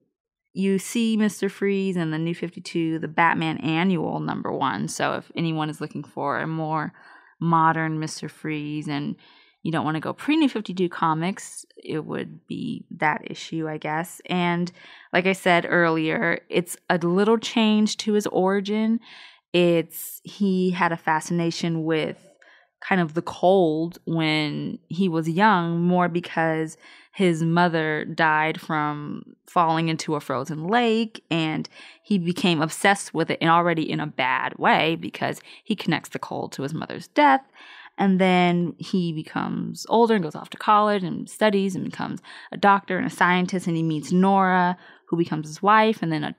see Mr. Freeze in the New 52, the Batman Annual #1. So if anyone is looking for a more modern Mr. Freeze and you don't want to go pre-New 52 comics, it would be that issue, I guess. And like I said earlier, it's a little change to his origin. He had a fascination with kind of the cold when he was young, more because his mother died from falling into a frozen lake, and he became obsessed with it, and already in a bad way, because he connects the cold to his mother's death. And then he becomes older and goes off to college and studies and becomes a doctor and a scientist, and he meets Nora, who becomes his wife, and then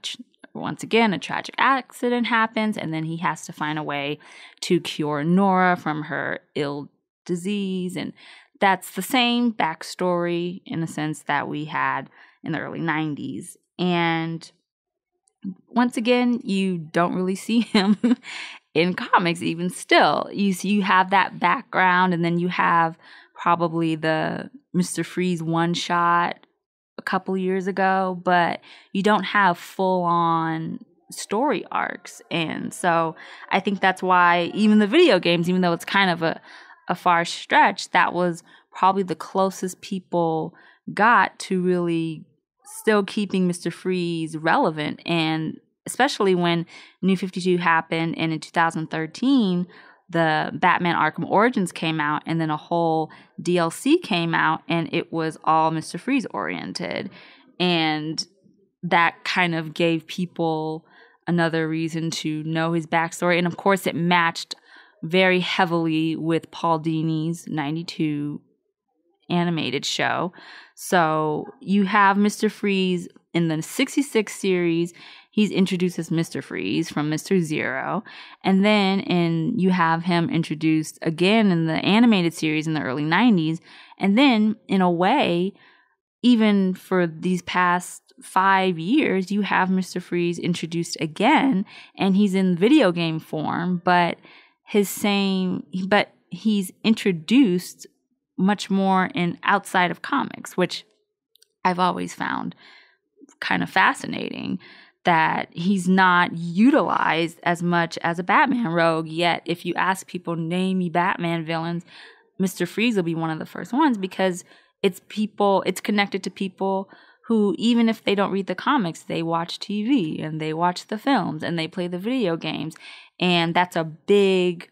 once again, a tragic accident happens, and then he has to find a way to cure Nora from her ill disease. And that's the same backstory in the sense that we had in the early 90s. And once again, you don't really see him in comics even still. You have that background, and then you have probably the Mr. Freeze one-shot a couple years ago, but you don't have full-on story arcs. And so I think that's why even the video games, even though it's kind of a far stretch, that was probably the closest people got to really still keeping Mr. Freeze relevant. And especially when New 52 happened, and in 2013, the Batman Arkham Origins came out, and then a whole DLC came out, and it was all Mr. Freeze oriented. And that kind of gave people another reason to know his backstory. And of course, it matched very heavily with Paul Dini's 92 animated show. So you have Mr. Freeze in the 66 series. He's introduced as Mr. Freeze from Mr. Zero. And then you have him introduced again in the animated series in the early 90s. And then, in a way, even for these past 5 years, you have Mr. Freeze introduced again, and he's in video game form, but he's introduced much more in outside of comics, which I've always found kind of fascinating, that he's not utilized as much as a Batman rogue. Yet if you ask people, name me Batman villains, Mr. Freeze will be one of the first ones, because it's connected to people who, even if they don't read the comics, they watch TV and they watch the films and they play the video games. And that's a big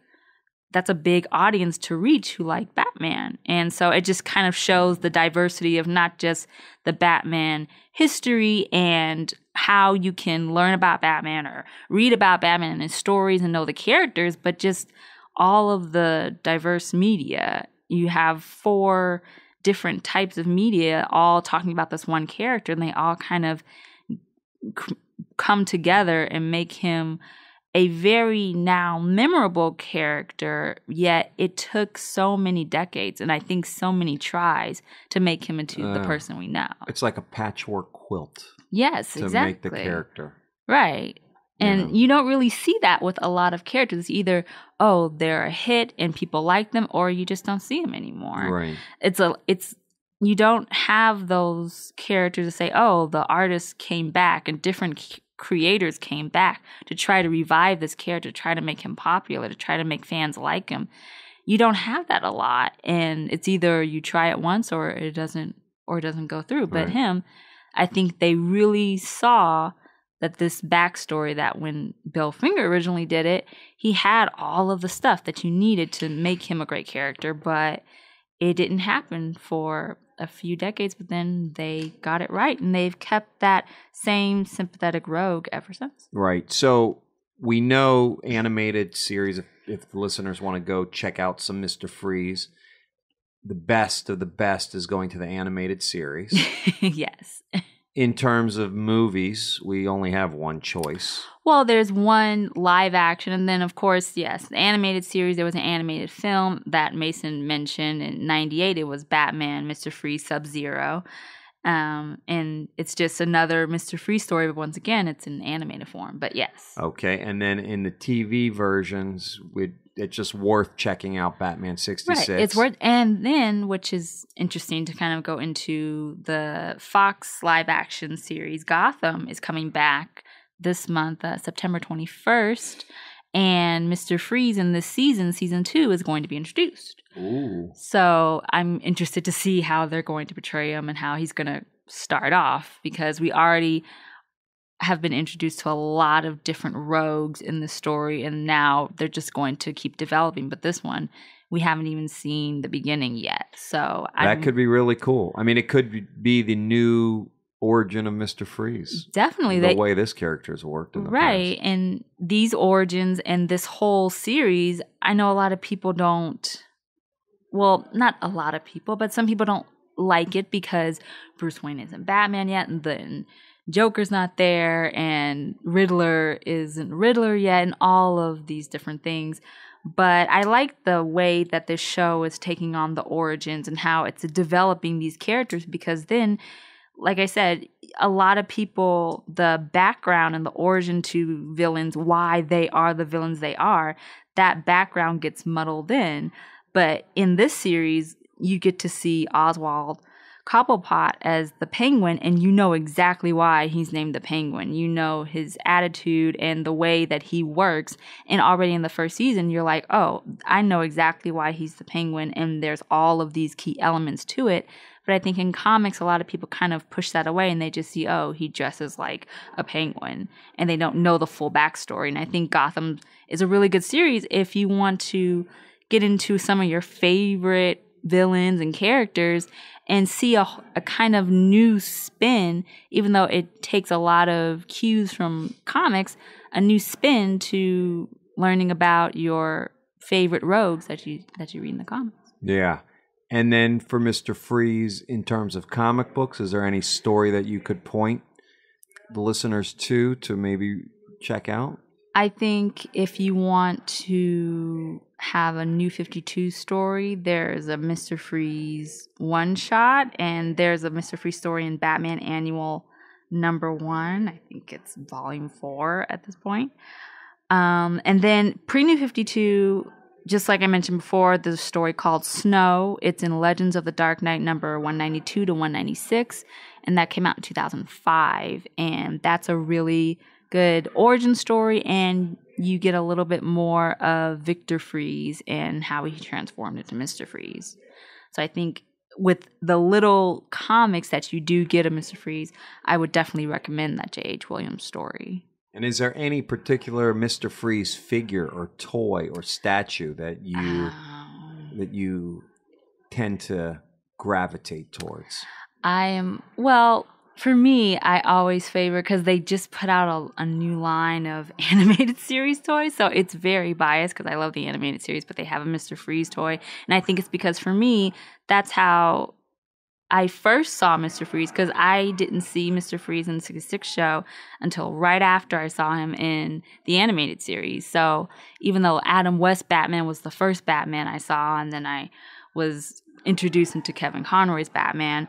audience to reach who like Batman. And so it just kind of shows the diversity of not just the Batman history and how you can learn about Batman or read about Batman and his stories and know the characters, but just all of the diverse media. You have 4 different types of media all talking about this one character, and they all kind of come together and make him a very now memorable character, yet it took so many decades and I think so many tries to make him into the person we know. It's like a patchwork quilt. Yes, exactly. To make the character. Right. And you don't really see that with a lot of characters. Either, they're a hit and people like them, or you just don't see them anymore. Right. You don't have those characters to say, the artist came back and different creators came back to try to revive this character, try to make him popular, to try to make fans like him. You don't have that a lot, and it's either you try it once or it doesn't go through. But him, I think they really saw that this backstory, that when Bill Finger originally did it, he had all of the stuff that you needed to make him a great character, but it didn't happen for a few decades, but then they got it right, and they've kept that same sympathetic rogue ever since. Right. So we know animated series, if the listeners want to go check out some Mr. Freeze, the best of the best is going to the animated series. Yes. In terms of movies, we only have one choice. Well, there's one live action, and then, of course, yes, the animated series, there was an animated film that Mason mentioned in 98. It was Batman, Mr. Freeze, Sub-Zero. And it's just another Mr. Freeze story, but once again, it's in animated form. But yes. Okay, and then in the TV versions, it's just worth checking out Batman 66. Right, it's worth, and then, which is interesting to kind of go into, the Fox live action series Gotham is coming back this month, September 21st, and Mr. Freeze in this season 2, is going to be introduced. Ooh. So I'm interested to see how they're going to portray him and how he's going to start off, because we already have been introduced to a lot of different rogues in the story, and now they're just going to keep developing. But this one, we haven't even seen the beginning yet. So that could be really cool. I mean, it could be the new origin of Mr. Freeze. Definitely. The way this character's worked in the right. past. And these origins and this whole series, I know a lot of people don't, well, not a lot of people, but some people don't like it because Bruce Wayne isn't Batman yet, and then Joker's not there, and Riddler isn't Riddler yet, and all of these different things. But I like the way that this show is taking on the origins and how it's developing these characters, because then, like I said, a lot of people, the background and the origin to villains, why they are the villains they are, that background gets muddled in. But in this series, you get to see Oswald Cobblepot as the Penguin, and you know exactly why he's named the Penguin. You know his attitude and the way that he works. And already in the first season, you're like, oh, I know exactly why he's the Penguin, and there's all of these key elements to it. But I think in comics, a lot of people kind of push that away and they just see, oh, he dresses like a penguin, and they don't know the full backstory. And I think Gotham is a really good series if you want to get into some of your favorite villains and characters and see a kind of new spin, even though it takes a lot of cues from comics, a new spin to learning about your favorite rogues that you read in the comics. Yeah. And then for Mr. Freeze, in terms of comic books, is there any story that you could point the listeners to maybe check out? I think if you want to have a New 52 story, there's a Mr. Freeze one-shot, and there's a Mr. Freeze story in Batman Annual #1. I think it's volume 4 at this point. And then pre-New 52... just like I mentioned before, there's a story called Snow. It's in Legends of the Dark Knight number 192 to 196, and that came out in 2005. And that's a really good origin story, and you get a little bit more of Victor Freeze and how he transformed into Mr. Freeze. So I think with the little comics that you do get of Mr. Freeze, I would definitely recommend that J.H. Williams story. And is there any particular Mr. Freeze figure or toy or statue that you tend to gravitate towards? For me, I always favor, because they just put out a new line of animated series toys, so it's very biased because I love the animated series, but they have a Mr. Freeze toy, and I think it's because for me, that's how I first saw Mr. Freeze, because I didn't see Mr. Freeze in the 66 show until right after I saw him in the animated series. So even though Adam West Batman was the first Batman I saw, and then I was introduced into Kevin Conroy's Batman,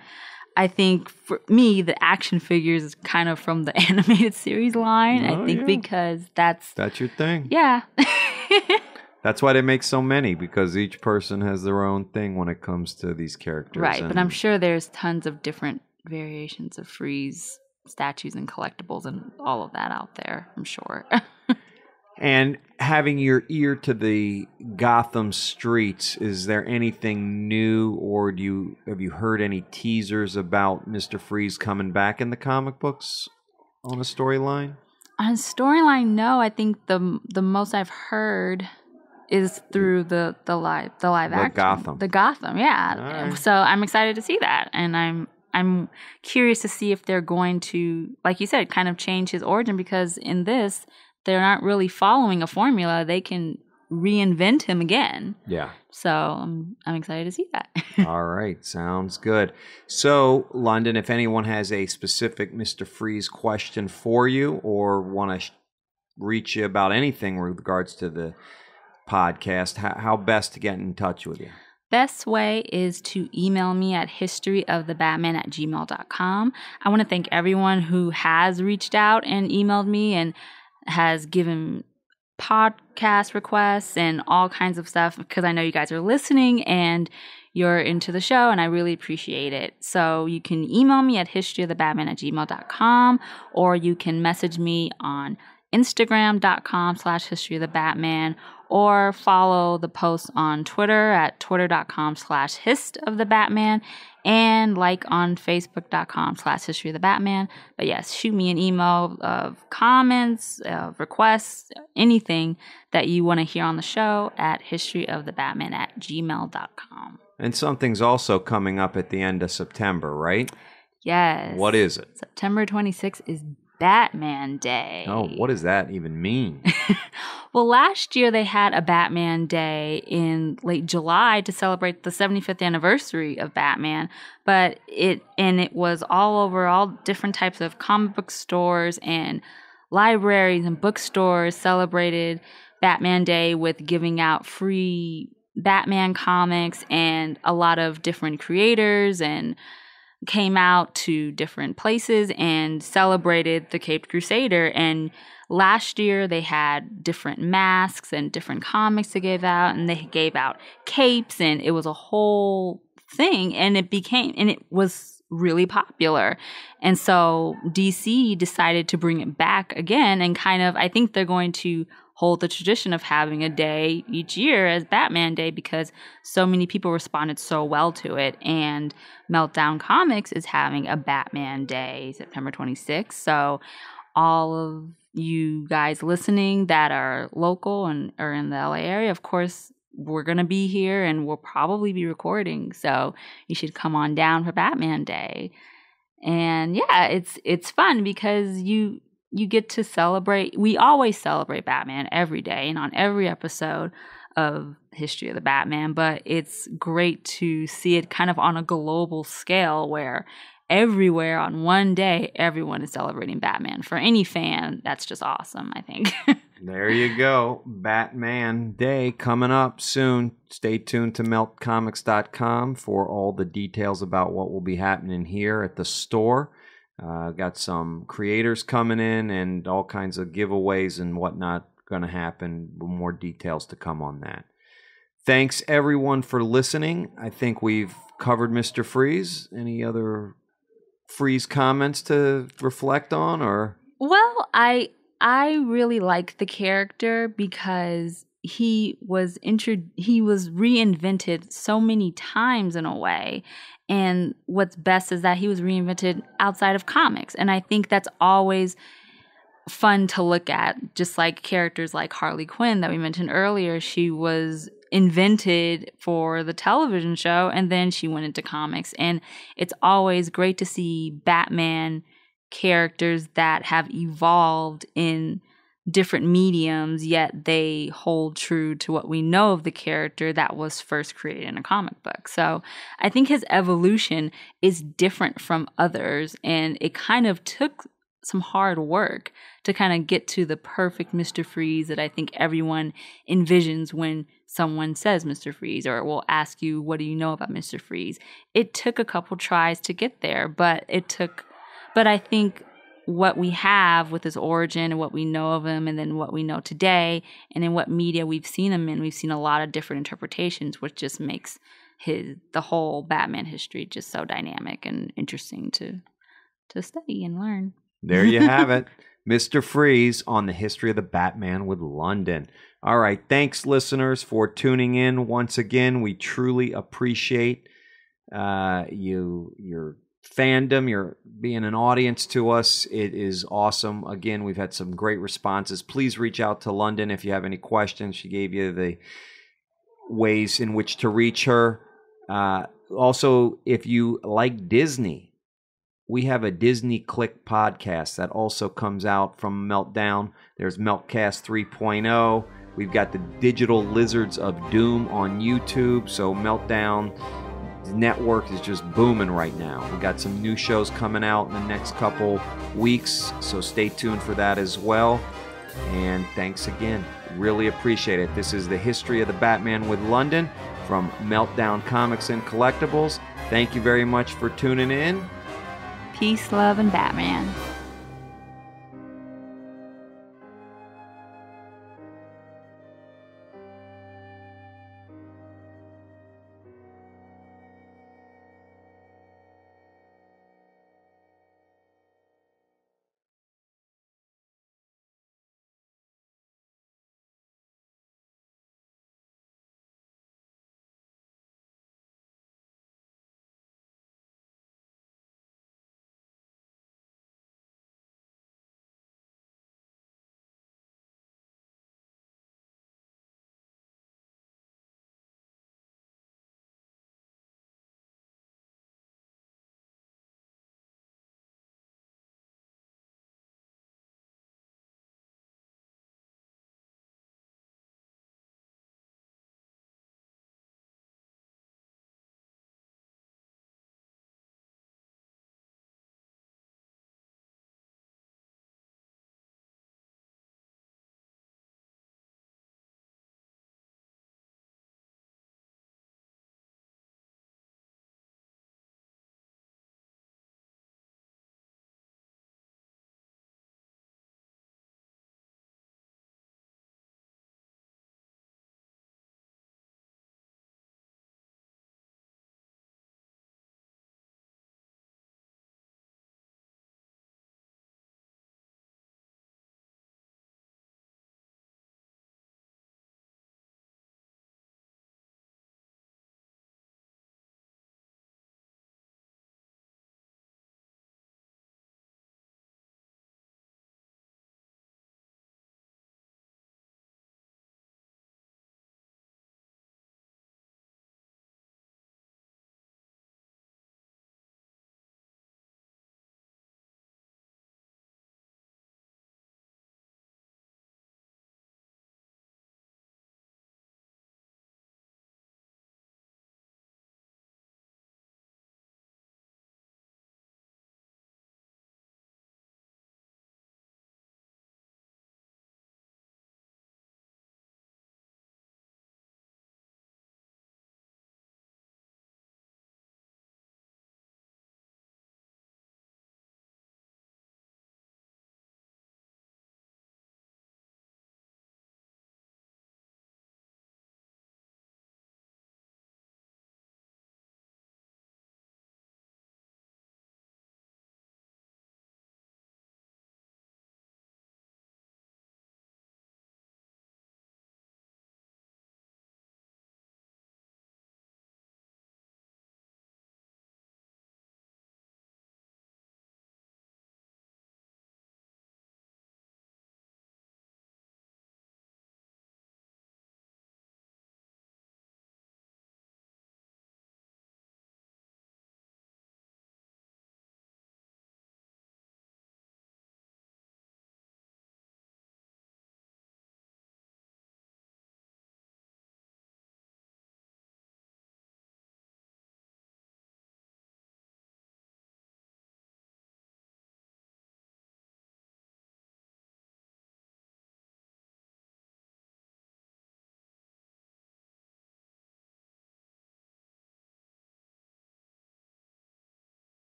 I think for me, the action figures is kind of from the animated series line. Because that's your thing. Yeah. That's why they make so many, because each person has their own thing when it comes to these characters. Right, but I'm sure there's tons of different variations of Freeze statues and collectibles and all of that out there, I'm sure. And having your ear to the Gotham streets, is there anything new, or have you heard any teasers about Mr. Freeze coming back in the comic books on a storyline? On a storyline, no. I think the most I've heard is through the live action. The Gotham, yeah. Right. So I'm excited to see that, and I'm curious to see if they're going to, like you said, kind of change his origin, because in this they're not really following a formula. They can reinvent him again. Yeah. So I'm excited to see that. All right, sounds good. So Londyn, if anyone has a specific Mr. Freeze question for you, or want to reach you about anything with regards to the podcast, how best to get in touch with you? Best way is to email me at historyofthebatman@gmail.com. I want to thank everyone who has reached out and emailed me and has given podcast requests and all kinds of stuff, because I know you guys are listening and you're into the show, and I really appreciate it. So you can email me at historyofthebatman@gmail.com, or you can message me on Instagram.com/historyofthebatman, or follow the post on Twitter at twitter.com/histofthebatman, and like on Facebook.com/historyofthebatman. But yes, shoot me an email of comments, requests, anything that you want to hear on the show at historyofthebatman@gmail.com. And something's also coming up at the end of September, right? Yes. What is it? September 26th is Batman Day. Oh, what does that even mean? Well, last year they had a Batman Day in late July to celebrate the 75th anniversary of Batman, but it was all over, all different types of comic book stores and libraries and bookstores celebrated Batman Day with giving out free Batman comics, and a lot of different creators and came out to different places and celebrated the Caped Crusader. And last year they had different masks and different comics they gave out, and they gave out capes, and it was a whole thing, and it was really popular. And so DC decided to bring it back again, and kind of, I think they're going to hold the tradition of having a day each year as Batman Day because so many people responded so well to it. And Meltdown Comics is having a Batman Day, September 26th. So all of you guys listening that are local and are in the LA area, of course, we're going to be here and we'll probably be recording. So you should come on down for Batman Day. And yeah, it's fun because you get to celebrate. We always celebrate Batman every day and on every episode of History of the Batman, but it's great to see it kind of on a global scale where everywhere on one day, everyone is celebrating Batman. For any fan, that's just awesome, I think. There you go. Batman Day coming up soon. Stay tuned to meltcomics.com for all the details about what will be happening here at the store. Got some creators coming in and all kinds of giveaways and whatnot going to happen. More details to come on that. Thanks, everyone, for listening. I think we've covered Mr. Freeze. Any other Freeze comments to reflect on? Or Well, I really like the character because he was reinvented so many times in a way. And what's best is that he was reinvented outside of comics. And I think that's always fun to look at, just like characters like Harley Quinn that we mentioned earlier. She was invented for the television show and then she went into comics. And it's always great to see Batman characters that have evolved in different mediums, yet they hold true to what we know of the character that was first created in a comic book. So I think his evolution is different from others, and it kind of took some hard work to kind of get to the perfect Mr. Freeze that I think everyone envisions when someone says Mr. Freeze or will ask you, what do you know about Mr. Freeze? It took a couple tries to get there, but I think what we have with his origin and what we know of him and then what we know today and in what media we've seen him in, we've seen a lot of different interpretations, which just makes the whole Batman history just so dynamic and interesting to study and learn. there you have it. Mr. Freeze on the History of the Batman with Londyn. All right. Thanks, listeners, for tuning in once again. We truly appreciate your fandom, you're being an audience to us. It is awesome. Again, we've had some great responses. Please reach out to Londyn if you have any questions. She gave you the ways in which to reach her. Also, if you like Disney, we have a Disney Click podcast that also comes out from Meltdown. There's Meltcast 3.0. We've got the Digital Lizards of Doom on YouTube. So Meltdown network is just booming right now. We got some new shows coming out in the next couple weeks, so stay tuned for that as well. And thanks again. Really appreciate it. This is the History of the Batman with Londyn from Meltdown Comics and Collectibles. Thank you very much for tuning in. Peace, love, and Batman.